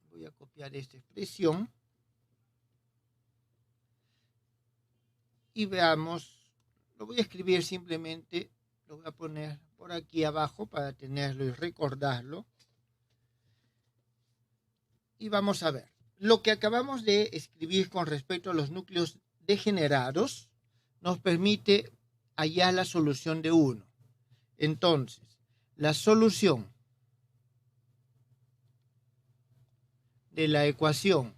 [SPEAKER 1] Voy a copiar esta expresión. Y veamos, lo voy a escribir simplemente, lo voy a poner por aquí abajo para tenerlo y recordarlo. Y vamos a ver, lo que acabamos de escribir con respecto a los núcleos degenerados nos permite hallar la solución de uno. Entonces, la solución de la ecuación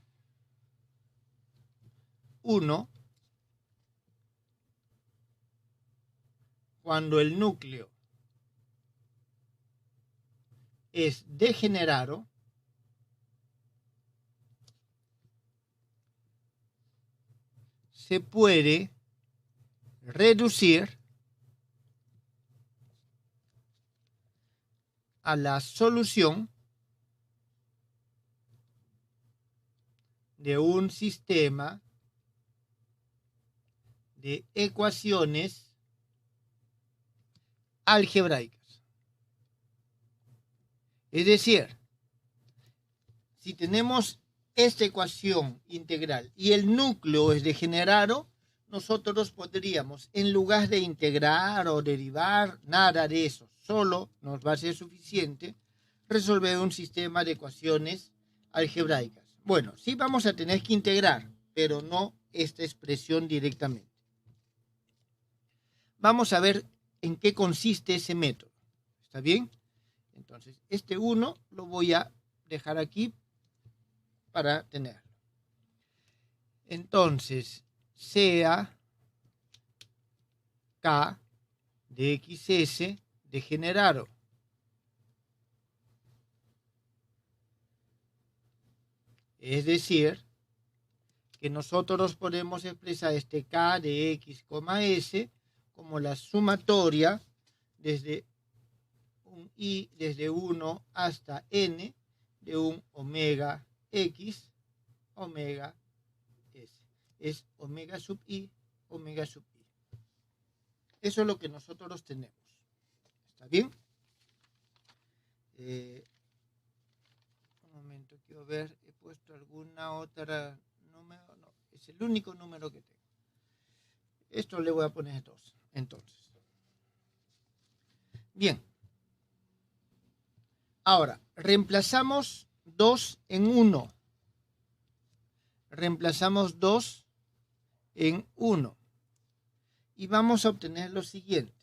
[SPEAKER 1] 1, cuando el núcleo es degenerado, se puede reducir a la solución de un sistema de ecuaciones algebraicas. Es decir, si tenemos esta ecuación integral y el núcleo es degenerado, nosotros podríamos, en lugar de integrar o derivar, nada de eso, solo nos va a ser suficiente resolver un sistema de ecuaciones algebraicas. Bueno, sí vamos a tener que integrar, pero no esta expresión directamente. Vamos a ver en qué consiste ese método. ¿Está bien? Entonces, este 1 lo voy a dejar aquí para tenerlo. Entonces, sea K de XS degenerado. Es decir, que nosotros podemos expresar este K de X, S como la sumatoria desde un I, desde 1 hasta N, de un omega X, omega S. Es omega sub I, omega sub I. Eso es lo que nosotros tenemos. ¿Está bien? Un momento, quiero ver, he puesto alguna otra número. No, es el único número que tengo. Esto le voy a poner 2, entonces. Bien. Ahora, reemplazamos 2 en 1. Reemplazamos 2 en 1. Y vamos a obtener lo siguiente.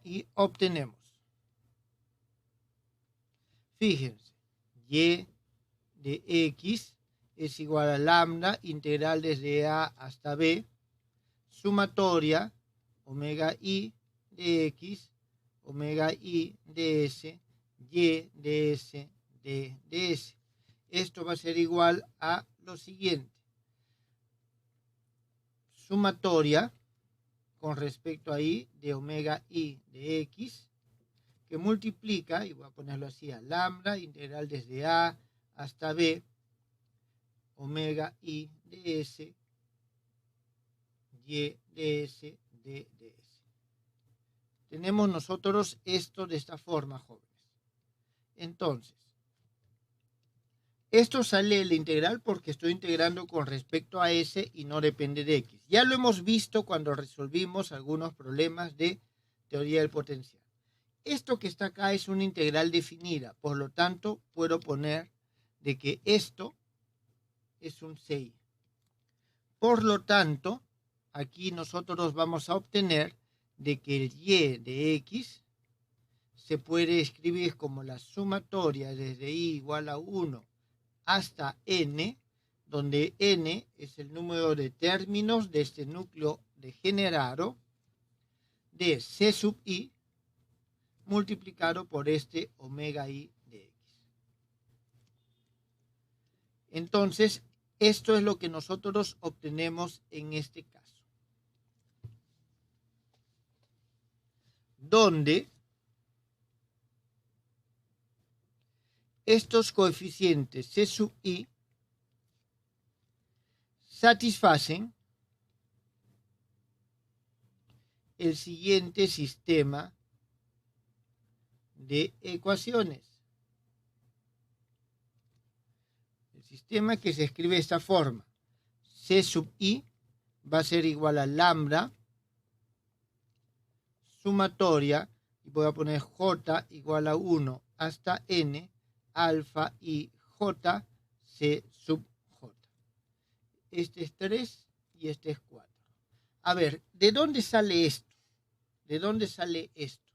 [SPEAKER 1] Y obtenemos. Fíjense, y de x es igual a lambda integral desde a hasta b, sumatoria omega i de x, omega i de s y de S, D de S. Esto va a ser igual a lo siguiente. Sumatoria con respecto a I de omega I de X, que multiplica, y voy a ponerlo así, a lambda, integral desde A hasta B, omega I de S, Y de S, D de S. Tenemos nosotros esto de esta forma, jóvenes. Entonces, esto sale la integral porque estoy integrando con respecto a S y no depende de X. Ya lo hemos visto cuando resolvimos algunos problemas de teoría del potencial. Esto que está acá es una integral definida, por lo tanto puedo poner de que esto es un 6. Por lo tanto, aquí nosotros vamos a obtener de que el Y de X se puede escribir como la sumatoria desde I igual a 1 hasta n, donde n es el número de términos de este núcleo degenerado de C sub I multiplicado por este omega I de X. Entonces, esto es lo que nosotros obtenemos en este caso, donde estos coeficientes C sub I satisfacen el siguiente sistema de ecuaciones. El sistema que se escribe de esta forma. C sub I va a ser igual a lambda sumatoria, y voy a poner J igual a 1 hasta N, alfa y J, C sub J. Este es 3 y este es 4. A ver, ¿de dónde sale esto? ¿De dónde sale esto?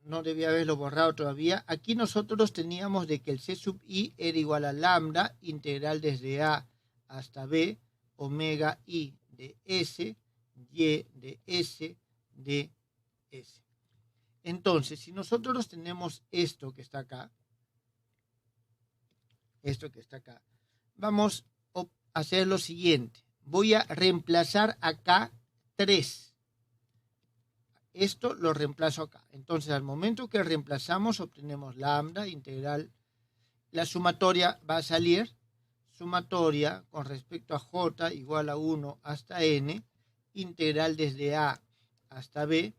[SPEAKER 1] No debía haberlo borrado todavía. Aquí nosotros teníamos de que el C sub I era igual a lambda, integral desde A hasta B, omega I de S, Y de S, de S. Entonces, si nosotros tenemos esto que está acá, vamos a hacer lo siguiente. Voy a reemplazar acá 3. Esto lo reemplazo acá. Entonces, al momento que reemplazamos, obtenemos lambda integral. La sumatoria va a salir, sumatoria con respecto a J igual a 1 hasta N, integral desde A hasta B,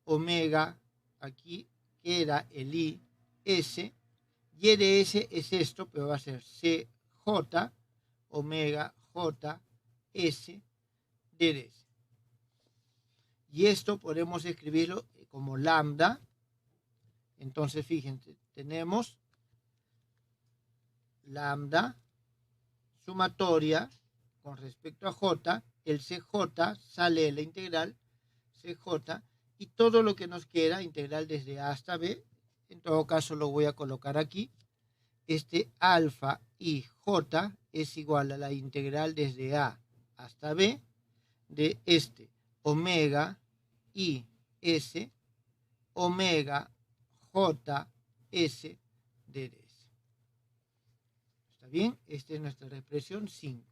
[SPEAKER 1] omega, aquí queda el I, S, Y de S es esto, pero va a ser CJ, omega J, S, D de S. Y esto podemos escribirlo como lambda. Entonces, fíjense, tenemos lambda sumatoria con respecto a J, el CJ sale de la integral, CJ, y todo lo que nos queda, integral desde A hasta B, en todo caso lo voy a colocar aquí, este alfa y J es igual a la integral desde A hasta B de este omega I S, omega J S de DS. ¿Está bien? Esta es nuestra expresión 5.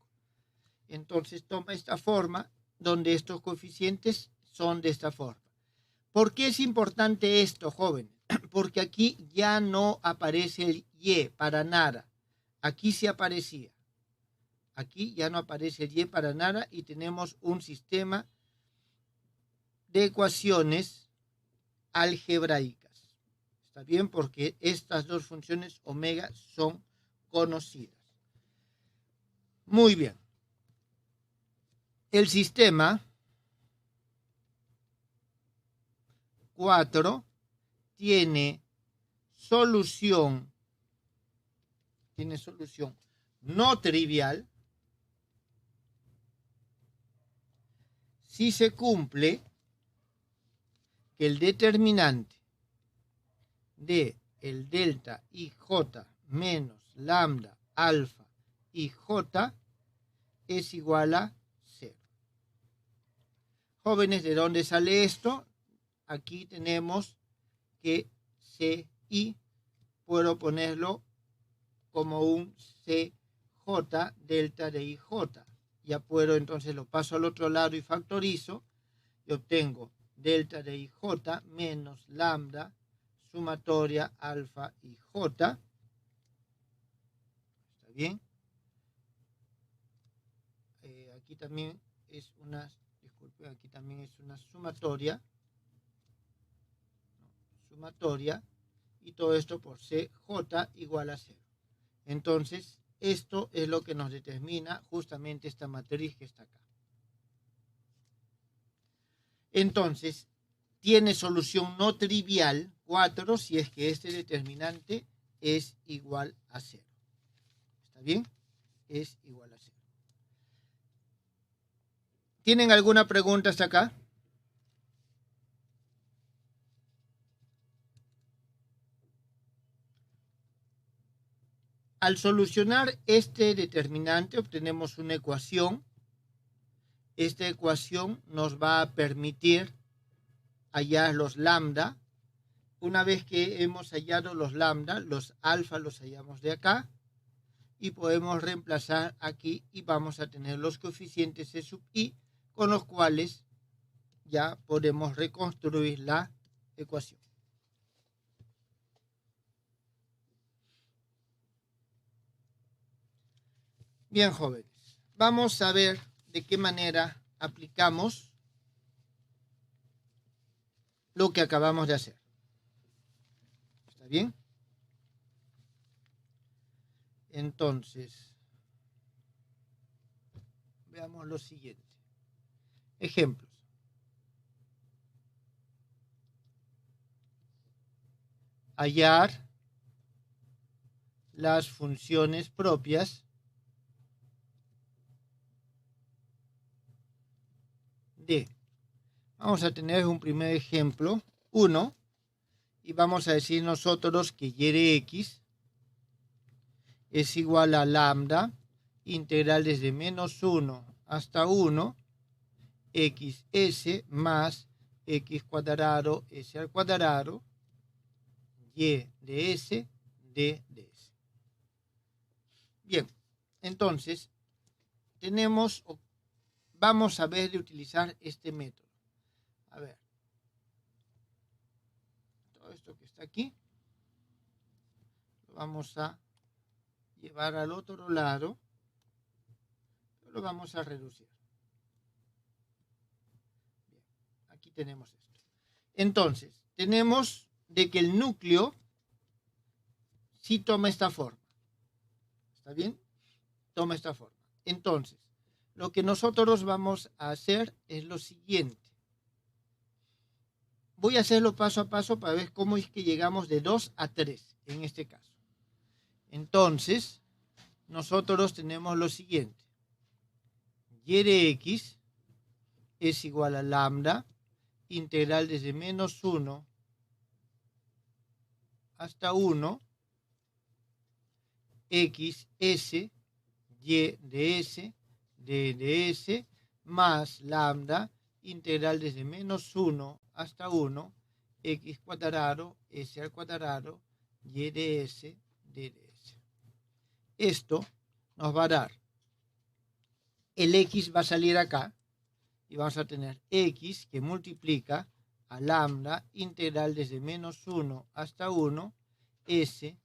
[SPEAKER 1] Entonces toma esta forma donde estos coeficientes son de esta forma. ¿Por qué es importante esto, jóvenes? Porque aquí ya no aparece el Y para nada. Aquí sí aparecía. Aquí ya no aparece el Y para nada y tenemos un sistema de ecuaciones algebraicas. ¿Está bien? Porque estas dos funciones omega son conocidas. Muy bien. El sistema 4 tiene solución no trivial si se cumple que el determinante de el delta IJ menos lambda alfa IJ es igual a 0. Jóvenes, ¿de dónde sale esto? Aquí tenemos que CI puedo ponerlo como un CJ delta de IJ. Ya puedo, entonces lo paso al otro lado y factorizo y obtengo delta de IJ menos lambda sumatoria alfa IJ. ¿Está bien? Aquí también es una, disculpe, aquí también es una sumatoria, y todo esto por CJ igual a 0. Entonces, esto es lo que nos determina justamente esta matriz que está acá. Entonces, tiene solución no trivial 4 si es que este determinante es igual a 0. ¿Está bien? Es igual a 0. ¿Tienen alguna pregunta hasta acá? Al solucionar este determinante obtenemos una ecuación. Esta ecuación nos va a permitir hallar los lambda. Una vez que hemos hallado los lambda, los alfa los hallamos de acá y podemos reemplazar aquí y vamos a tener los coeficientes C sub i con los cuales ya podemos reconstruir la ecuación. Bien, jóvenes, vamos a ver de qué manera aplicamos lo que acabamos de hacer. ¿Está bien? Entonces, veamos lo siguiente. Ejemplos. Hallar las funciones propias de. Vamos a tener un primer ejemplo, 1, y vamos a decir nosotros que y de x es igual a lambda integral desde menos 1 hasta 1 xs más x cuadrado s al cuadrado y de s d de s. Bien, entonces vamos a ver de utilizar este método. A ver, todo esto que está aquí lo vamos a llevar al otro lado, lo vamos a reducir. Bien, aquí tenemos esto. Entonces, tenemos de que el núcleo sí toma esta forma. ¿Está bien? Toma esta forma. Entonces, lo que nosotros vamos a hacer es lo siguiente. Voy a hacerlo paso a paso para ver cómo es que llegamos de 2 a 3 en este caso. Entonces, nosotros tenemos lo siguiente. Y de x es igual a lambda integral desde menos 1 hasta 1 x s y de s d de s más lambda integral desde menos 1 hasta 1 x cuadrado s al cuadrado y de s d de s. Esto nos va a dar, el x va a salir acá y vamos a tener x que multiplica a lambda integral desde menos 1 hasta 1 s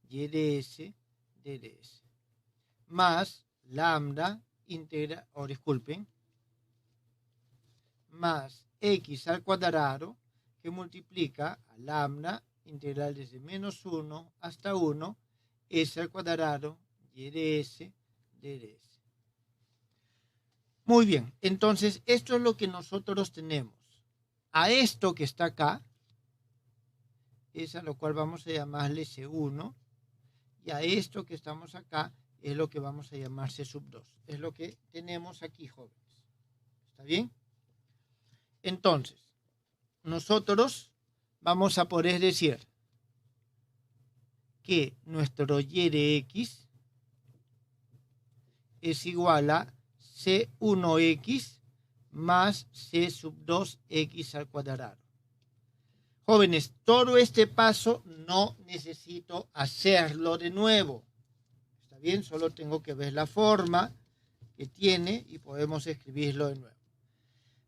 [SPEAKER 1] y de s d de s más lambda integral, más x al cuadrado que multiplica a lambda integral desde menos 1 hasta 1 s al cuadrado y de s d de s. Muy bien, entonces esto es lo que nosotros tenemos. A esto que está acá es a lo cual vamos a llamarle C1 y a esto que estamos acá es lo que vamos a llamar C sub 2. Es lo que tenemos aquí, jóvenes. ¿Está bien? Entonces, nosotros vamos a poder decir que nuestro y de x es igual a C1x más C sub 2x al cuadrado. Jóvenes, todo este paso no necesito hacerlo de nuevo. ¿Está bien? Solo tengo que ver la forma que tiene y podemos escribirlo de nuevo.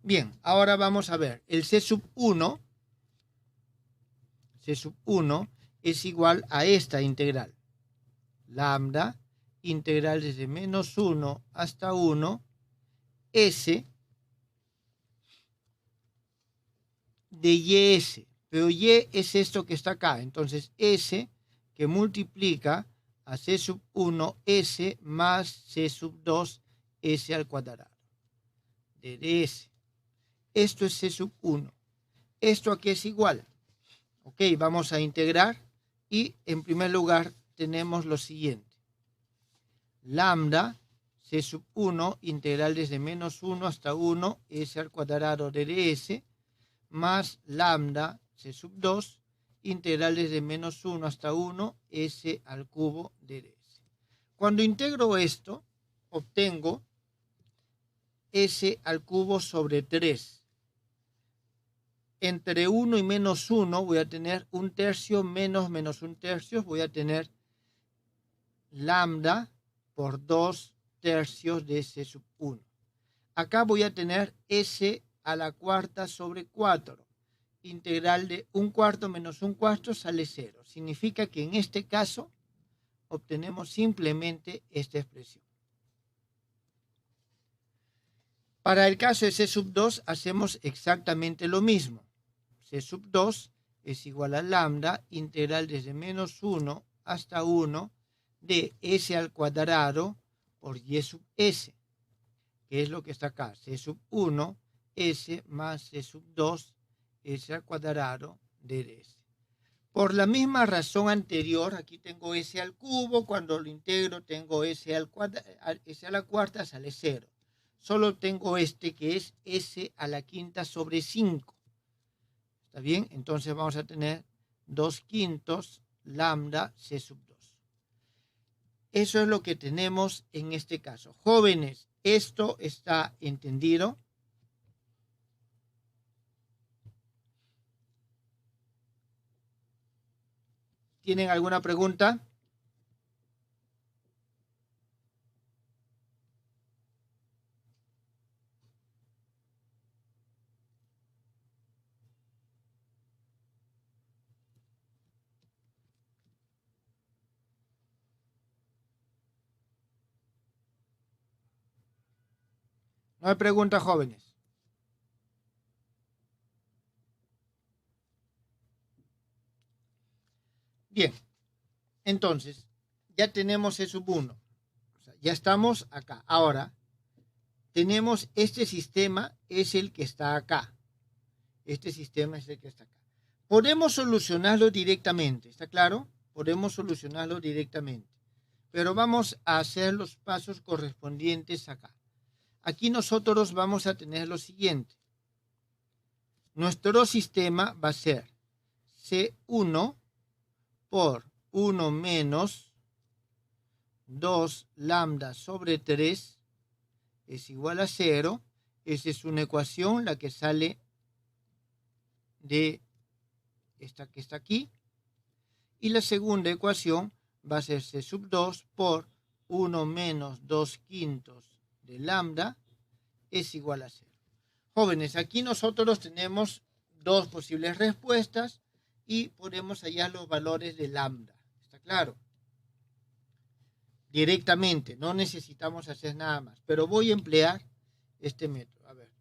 [SPEAKER 1] Bien, ahora vamos a ver. El C1 es igual a esta integral. Lambda, integral desde menos 1 hasta 1, S de YS. Pero Y es esto que está acá. Entonces S que multiplica a C1S más C2S al cuadrado. De DS. Esto es C1. Esto aquí es igual. Ok, vamos a integrar y en primer lugar tenemos lo siguiente. Lambda C1 integral desde menos 1 hasta 1 S al cuadrado de DS más lambda C2 integral desde menos 1 hasta 1 S al cubo de DS. Cuando integro esto, obtengo S al cubo sobre 3. Entre 1 y menos 1 voy a tener 1/3 menos menos 1/3. Voy a tener lambda por 2/3 de S1. Acá voy a tener S a la cuarta sobre 4. Integral de 1/4 menos 1/4 sale 0. Significa que en este caso obtenemos simplemente esta expresión. Para el caso de C2 hacemos exactamente lo mismo. C2 es igual a lambda integral desde menos 1 hasta 1 de S al cuadrado por Y sub S, que es lo que está acá. C1 S más C2 S al cuadrado de DS. Por la misma razón anterior, aquí tengo S al cubo, cuando lo integro tengo S a la cuarta, sale 0. Solo tengo este que es S a la quinta sobre 5. ¿Está bien? Entonces vamos a tener 2/5 lambda C2. Eso es lo que tenemos en este caso. Jóvenes, ¿esto está entendido? ¿Tienen alguna pregunta? No hay preguntas, jóvenes. Bien, entonces, ya tenemos E1. O sea, ya estamos acá. Ahora, tenemos este sistema, es el que está acá. Este sistema es el que está acá. Podemos solucionarlo directamente, ¿está claro? Podemos solucionarlo directamente. Pero vamos a hacer los pasos correspondientes acá. Aquí nosotros vamos a tener lo siguiente. Nuestro sistema va a ser C1 por 1 menos 2 lambda sobre 3 es igual a 0. Esa es una ecuación, la que sale de esta que está aquí. Y la segunda ecuación va a ser C2 por 1 menos 2/5 de lambda es igual a 0. Jóvenes, aquí nosotros tenemos dos posibles respuestas y podemos hallar los valores de lambda. ¿Está claro? Directamente, no necesitamos hacer nada más. Pero voy a emplear este método. A ver,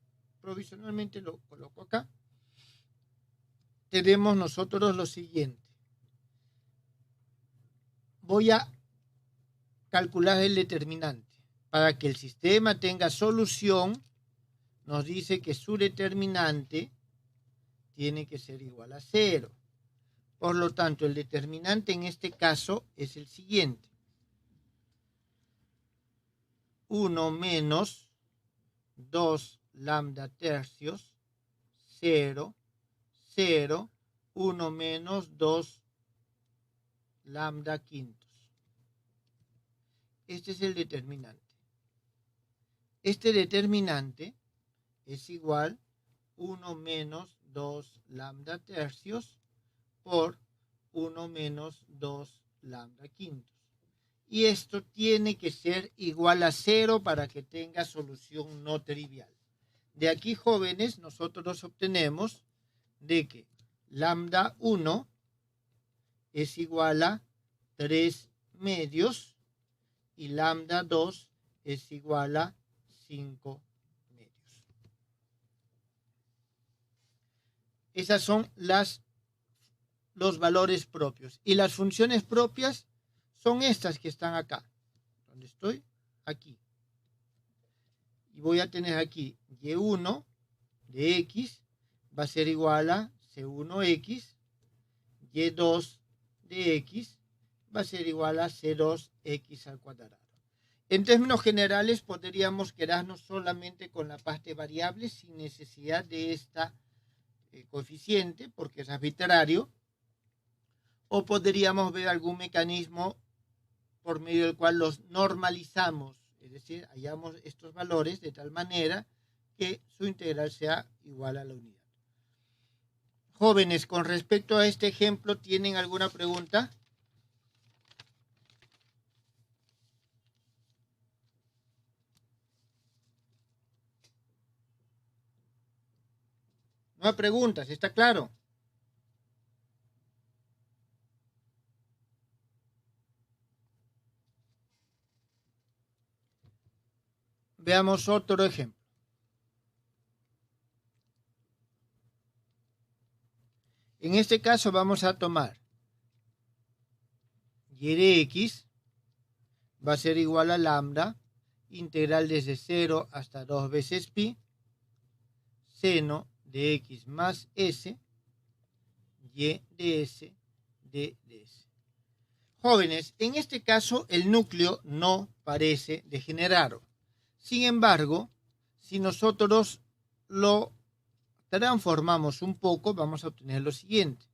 [SPEAKER 1] provisionalmente lo coloco acá. Tenemos nosotros lo siguiente. Voy a calcular el determinante. Para que el sistema tenga solución, nos dice que su determinante tiene que ser igual a 0. Por lo tanto, el determinante en este caso es el siguiente. 1 menos 2 lambda tercios, 0, 0, 1 menos 2 lambda quintos. Este es el determinante. Este determinante es igual a 1 menos 2 lambda tercios por 1 menos 2 lambda quintos. Y esto tiene que ser igual a 0 para que tenga solución no trivial. De aquí, jóvenes, nosotros obtenemos de que lambda 1 es igual a 3 medios y lambda 2 es igual a 5 medios. Esas son los valores propios. Y las funciones propias son estas que están acá. ¿Dónde estoy? Aquí. Y voy a tener aquí y1 de x va a ser igual a c1x, y2 de x va a ser igual a c2x al cuadrado. En términos generales podríamos quedarnos solamente con la parte variable sin necesidad de esta coeficiente porque es arbitrario, o podríamos ver algún mecanismo por medio del cual los normalizamos, es decir, hallamos estos valores de tal manera que su integral sea igual a la unidad. Jóvenes, con respecto a este ejemplo, ¿tienen alguna pregunta? No hay preguntas, ¿está claro? Veamos otro ejemplo. En este caso vamos a tomar y de x va a ser igual a lambda, integral desde 0 hasta 2 veces pi, seno de x más s, y de s, d de s. Jóvenes, en este caso el núcleo no parece degenerado. Sin embargo, si nosotros lo transformamos un poco, vamos a obtener lo siguiente.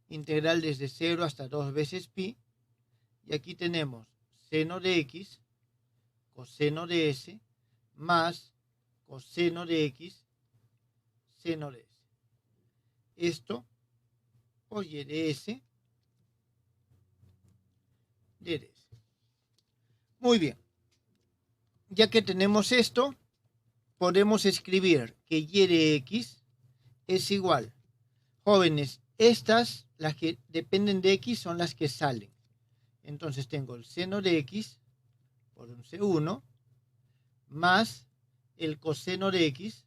[SPEAKER 1] Integral desde 0 hasta 2 veces pi. Y aquí tenemos seno de x, coseno de s, más coseno de x, seno de s. Esto, o y de s, d de s. Muy bien. Ya que tenemos esto, podemos escribir que y de x es igual. Jóvenes, estas, las que dependen de x, son las que salen. Entonces tengo el seno de x por un C1 más el coseno de x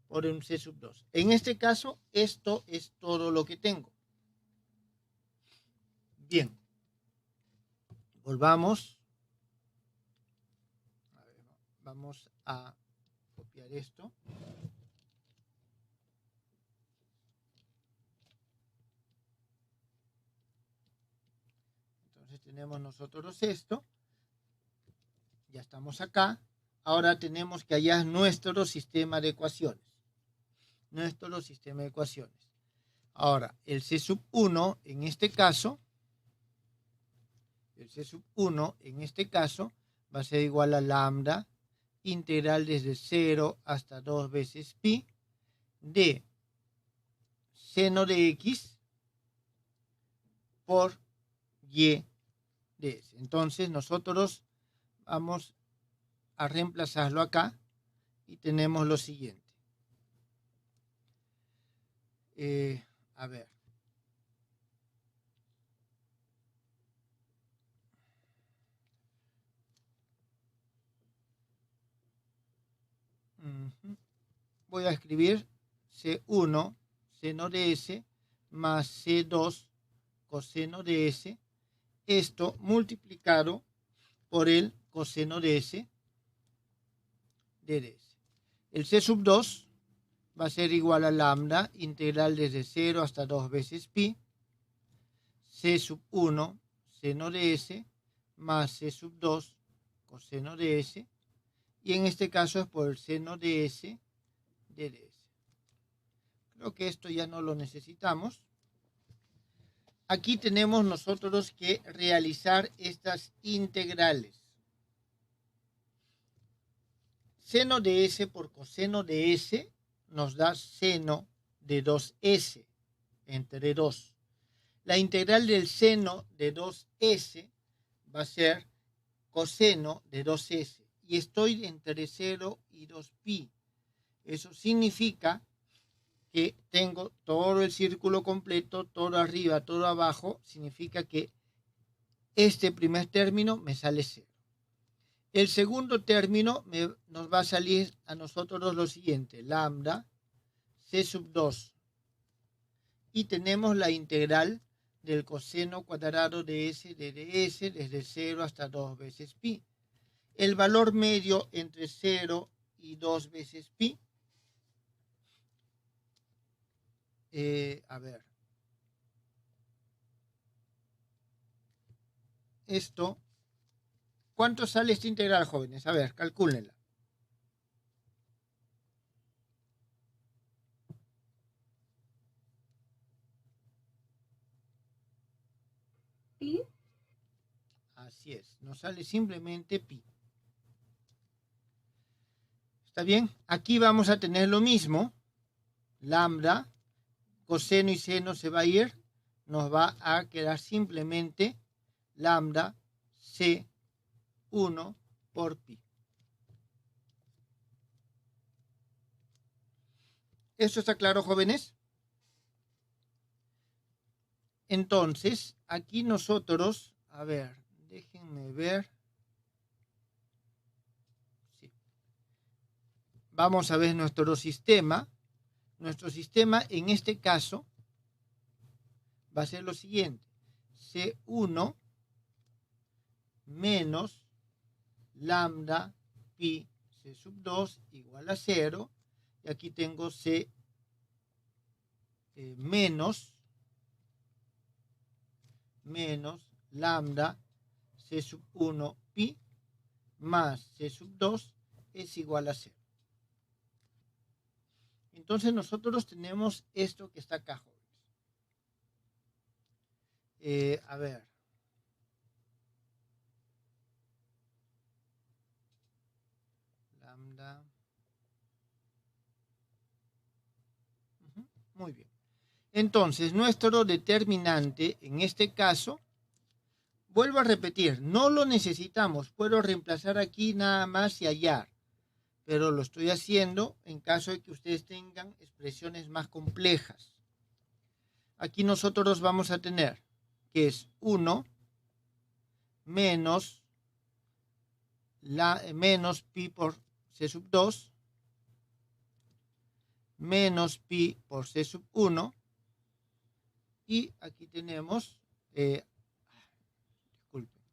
[SPEAKER 1] por un C sub 2. En este caso, esto es todo lo que tengo. Bien. Volvamos. A ver, vamos a copiar esto. Entonces tenemos nosotros esto. Ya estamos acá. Ahora tenemos que hallar nuestro sistema de ecuaciones. Nuestro sistema de ecuaciones. Ahora, el C sub 1 en este caso, va a ser igual a lambda integral desde 0 hasta 2 veces pi de seno de x por y de s. Entonces nosotros vamos a reemplazarlo acá y tenemos lo siguiente. A ver. Voy a escribir C1 seno de s más C2 coseno de s. Esto multiplicado por el coseno de s de ds. El C sub 2 va a ser igual a lambda integral desde 0 hasta 2 veces pi, C sub 1 seno de s más C sub 2 coseno de s, y en este caso es por el seno de s de ds. Creo que esto ya no lo necesitamos. Aquí tenemos nosotros que realizar estas integrales. Seno de s por coseno de s nos da seno de 2s entre 2. La integral del seno de 2s va a ser coseno de 2s. Y estoy entre 0 y 2pi. Eso significa que tengo todo el círculo completo, todo arriba, todo abajo. Significa que este primer término me sale 0. El segundo término nos va a salir a nosotros lo siguiente. Lambda c sub 2. Y tenemos la integral del coseno cuadrado de s de ds desde 0 hasta 2 veces pi. El valor medio entre 0 y 2 veces pi. A ver. Esto. ¿Cuánto sale esta integral, jóvenes? A ver, calcúlenla.
[SPEAKER 2] ¿Pi?
[SPEAKER 1] Así es, nos sale simplemente pi. ¿Está bien? Aquí vamos a tener lo mismo. Lambda, coseno y seno se va a ir. Nos va a quedar simplemente lambda C1 por pi. ¿Esto está claro, jóvenes? Entonces, aquí nosotros, a ver, déjenme ver. Sí. Vamos a ver nuestro sistema. Nuestro sistema en este caso va a ser lo siguiente. C1 menos lambda pi c sub 2 igual a 0. Y aquí tengo C menos lambda c sub 1 pi más c sub 2 es igual a 0. Entonces nosotros tenemos esto que está acá, jóvenes. A ver. Lambda. Muy bien. Entonces, nuestro determinante, en este caso, vuelvo a repetir, no lo necesitamos. Puedo reemplazar aquí nada más y hallar. Pero lo estoy haciendo en caso de que ustedes tengan expresiones más complejas. Aquí nosotros vamos a tener que es 1 menos pi por c sub 2 menos pi por c sub 1 y aquí tenemos, disculpen,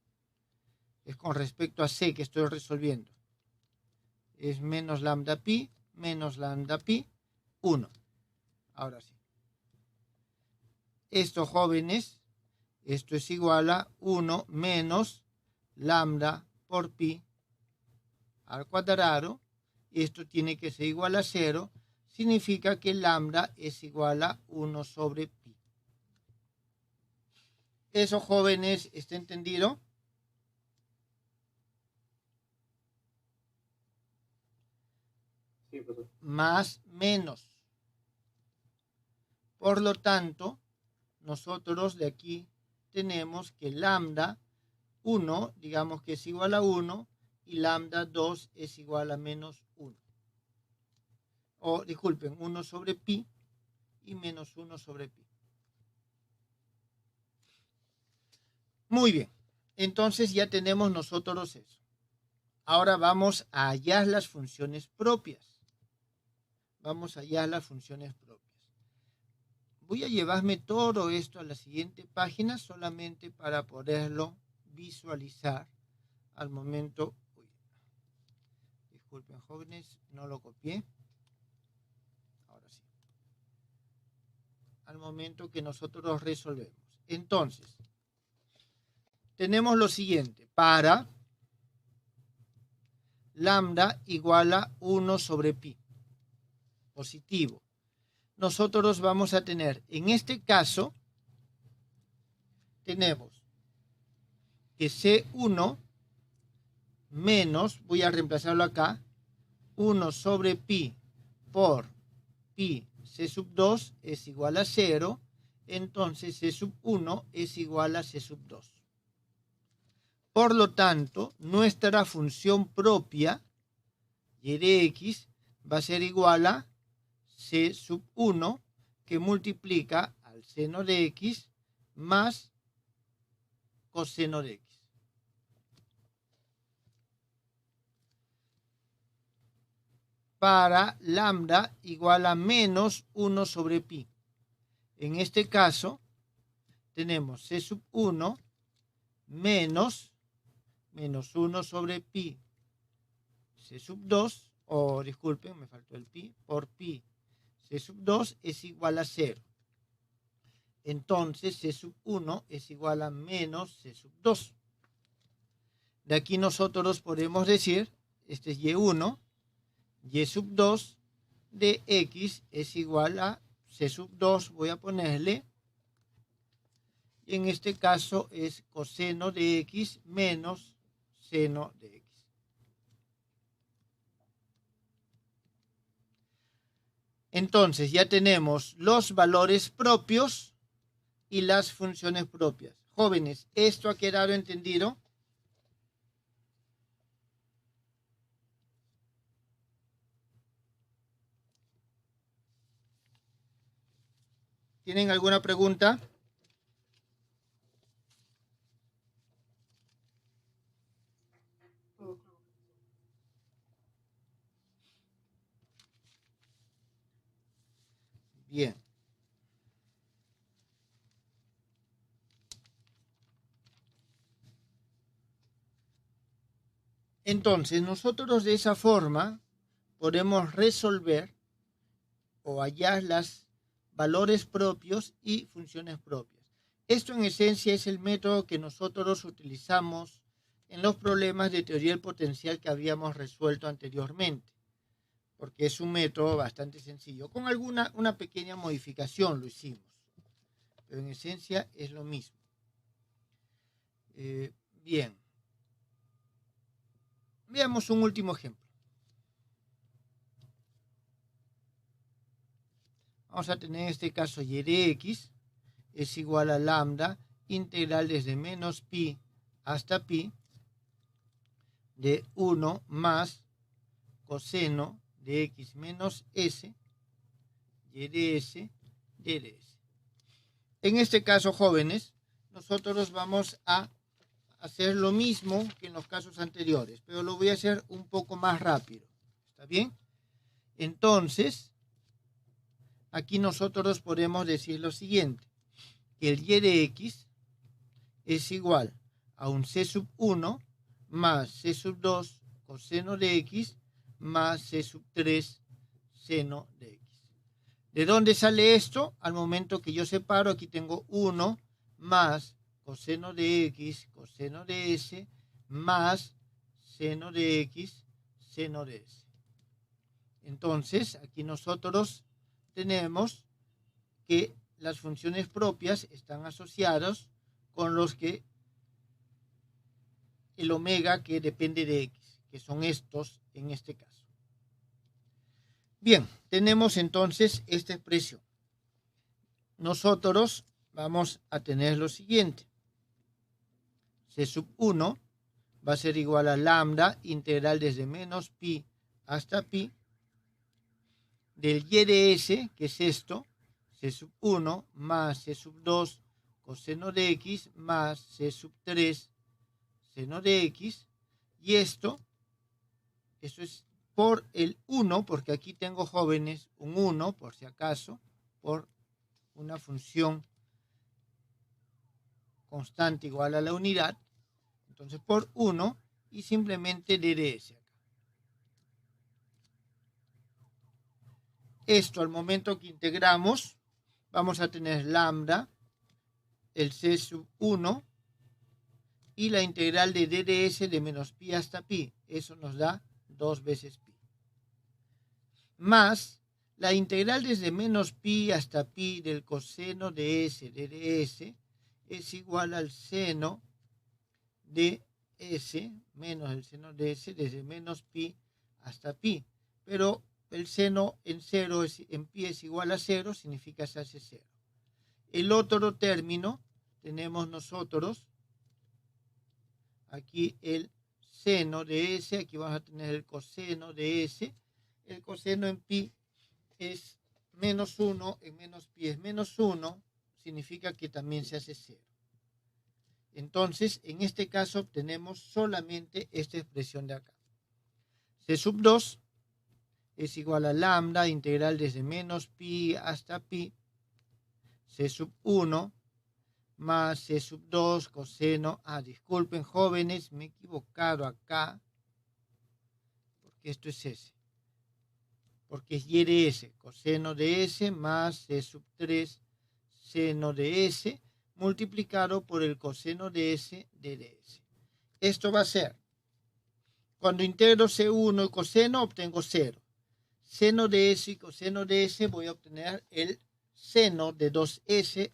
[SPEAKER 1] es con respecto a c que estoy resolviendo. Es menos lambda pi 1. Ahora sí. Esto, jóvenes, esto es igual a 1 menos lambda por pi al cuadrado. Esto tiene que ser igual a 0. Significa que lambda es igual a 1 sobre pi. Eso, jóvenes, ¿está entendido?
[SPEAKER 3] Sí, profesor.
[SPEAKER 1] Más menos. Por lo tanto, nosotros de aquí tenemos que lambda 1, digamos que es igual a 1, y lambda 2 es igual a menos 1. O, disculpen, 1 sobre pi y menos 1 sobre pi. Muy bien, entonces ya tenemos nosotros eso. Ahora vamos a hallar las funciones propias. Vamos a hallar las funciones propias. Voy a llevarme todo esto a la siguiente página solamente para poderlo visualizar al momento. Uy, disculpen, jóvenes, no lo copié. Ahora sí. Al momento que nosotros resolvemos. Entonces, tenemos lo siguiente. Para lambda igual a 1 sobre pi. Positivo. Nosotros vamos a tener, en este caso, tenemos que C1 menos, voy a reemplazarlo acá, 1 sobre pi por pi C sub 2 es igual a 0, entonces C sub 1 es igual a C sub 2. Por lo tanto, nuestra función propia y de x va a ser igual a C sub 1 que multiplica al seno de x más coseno de x. Para lambda igual a menos 1 sobre pi. En este caso, tenemos C sub 1 menos 1 sobre pi C sub 2, o disculpen, me faltó el pi, por pi C sub 2 es igual a 0. Entonces C sub 1 es igual a menos C sub 2. De aquí nosotros podemos decir, este es Y1, Y sub 2 de X es igual a C sub 2, voy a ponerle, y en este caso es coseno de X menos seno de X. Entonces ya tenemos los valores propios y las funciones propias. Jóvenes, ¿esto ha quedado entendido? ¿Tienen alguna pregunta? Bien. Entonces, nosotros de esa forma podemos resolver o hallar los valores propios y funciones propias. Esto en esencia es el método que nosotros utilizamos en los problemas de teoría del potencial que habíamos resuelto anteriormente, porque es un método bastante sencillo. Con una pequeña modificación lo hicimos, pero en esencia es lo mismo. Bien. Veamos un último ejemplo. Vamos a tener en este caso y de x es igual a lambda integral desde menos pi hasta pi de 1 más coseno de x menos s y de s de ds. En este caso, jóvenes, nosotros vamos a hacer lo mismo que en los casos anteriores, pero lo voy a hacer un poco más rápido. ¿Está bien? Entonces, aquí nosotros podemos decir lo siguiente, que el y de x es igual a un c sub 1 más c sub 2 coseno de x más c sub 3 seno de x. ¿De dónde sale esto? Al momento que yo separo, aquí tengo 1 más coseno de x, coseno de s, más seno de x, seno de s. Entonces, aquí nosotros tenemos que las funciones propias están asociadas con los que el omega que depende de x, que son estos en este caso. Bien, tenemos entonces esta expresión. Nosotros vamos a tener lo siguiente. C sub 1 va a ser igual a lambda integral desde menos pi hasta pi del y de s, que es esto, c sub 1 más c sub 2 coseno de x más c sub 3 seno de x, y esto es por el 1, porque aquí tengo, jóvenes, un 1, por si acaso, por una función constante igual a la unidad, entonces por 1 y simplemente ds acá. Esto al momento que integramos, vamos a tener lambda, el c sub 1 y la integral de ds de menos pi hasta pi. Eso nos da 2 veces pi. Más la integral desde menos pi hasta pi del coseno de s de ds es igual al seno de s menos el seno de s desde menos pi hasta pi. Pero el seno en pi es igual a 0, significa se hace 0. El otro término tenemos nosotros aquí el seno de S, aquí vamos a tener el coseno de S. El coseno en pi es menos 1, en menos pi es menos 1, significa que también se hace 0. Entonces, en este caso obtenemos solamente esta expresión de acá. C sub 2 es igual a lambda integral desde menos pi hasta pi, C sub 1 más C sub 2 coseno. Disculpen jóvenes, me he equivocado acá, porque esto es S. Porque es y de S, coseno de S más C sub 3 seno de S multiplicado por el coseno de S de ds. Esto va a ser, cuando integro C1 y coseno obtengo 0. Seno de S y coseno de S voy a obtener el seno de 2S,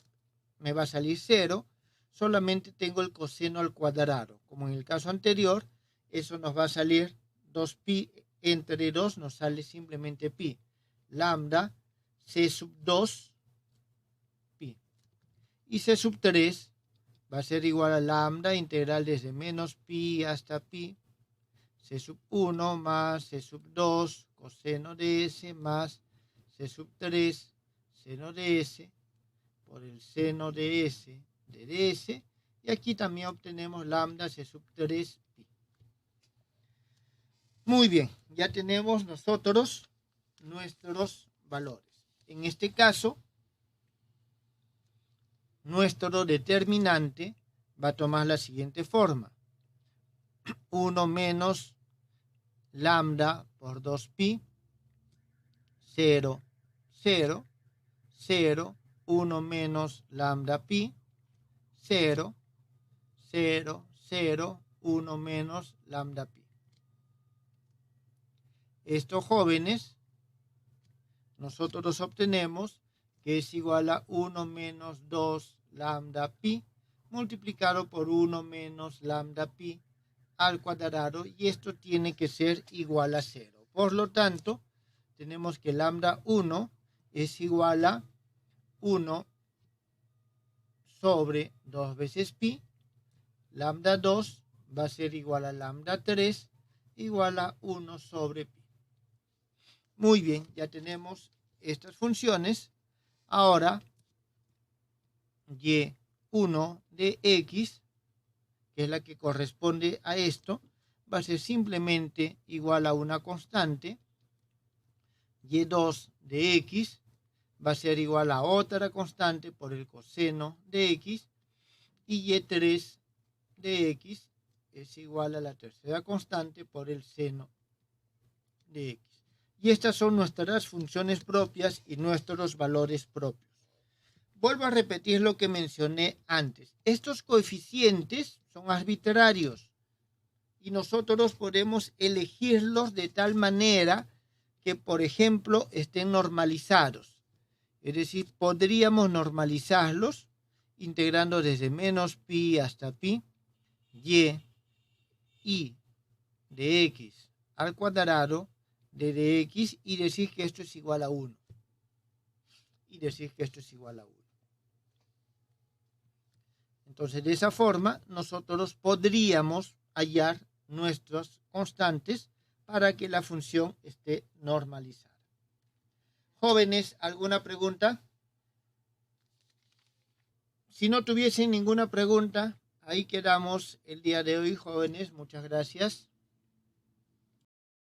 [SPEAKER 1] me va a salir 0. Solamente tengo el coseno al cuadrado. Como en el caso anterior, eso nos va a salir 2pi entre 2, nos sale simplemente pi. Lambda C sub 2 pi. Y C sub 3 va a ser igual a lambda integral desde menos pi hasta pi, C sub 1 más C sub 2 coseno de S más C sub 3 seno de S por el seno de S de ds. Y aquí también obtenemos lambda C sub 3 pi. Muy bien, ya tenemos nosotros nuestros valores. En este caso, nuestro determinante va a tomar la siguiente forma. 1 menos lambda por 2pi, 0, 0, 0, 1 menos lambda pi, 0, 0, 0, 1 menos lambda pi. Estos jóvenes, nosotros obtenemos que es igual a 1 menos 2 lambda pi multiplicado por 1 menos lambda pi al cuadrado, y esto tiene que ser igual a 0. Por lo tanto, tenemos que lambda 1 es igual a 1 sobre 2 veces pi, lambda 2 va a ser igual a lambda 3 igual a 1 sobre pi. Muy bien, ya tenemos estas funciones. Ahora, y1 de x, que es la que corresponde a esto, va a ser simplemente igual a una constante. Y2 de x va a ser igual a otra constante por el coseno de x. Y y3 de x es igual a la tercera constante por el seno de x. Y estas son nuestras funciones propias y nuestros valores propios. Vuelvo a repetir lo que mencioné antes. Estos coeficientes son arbitrarios y nosotros podemos elegirlos de tal manera que, por ejemplo, estén normalizados. Es decir, podríamos normalizarlos integrando desde menos pi hasta pi, y de x al cuadrado de dx, y decir que esto es igual a 1. Y decir que esto es igual a 1. Entonces, de esa forma, nosotros podríamos hallar nuestras constantes para que la función esté normalizada. Jóvenes, ¿alguna pregunta? Si no tuviesen ninguna pregunta, ahí quedamos el día de hoy, jóvenes. Muchas gracias.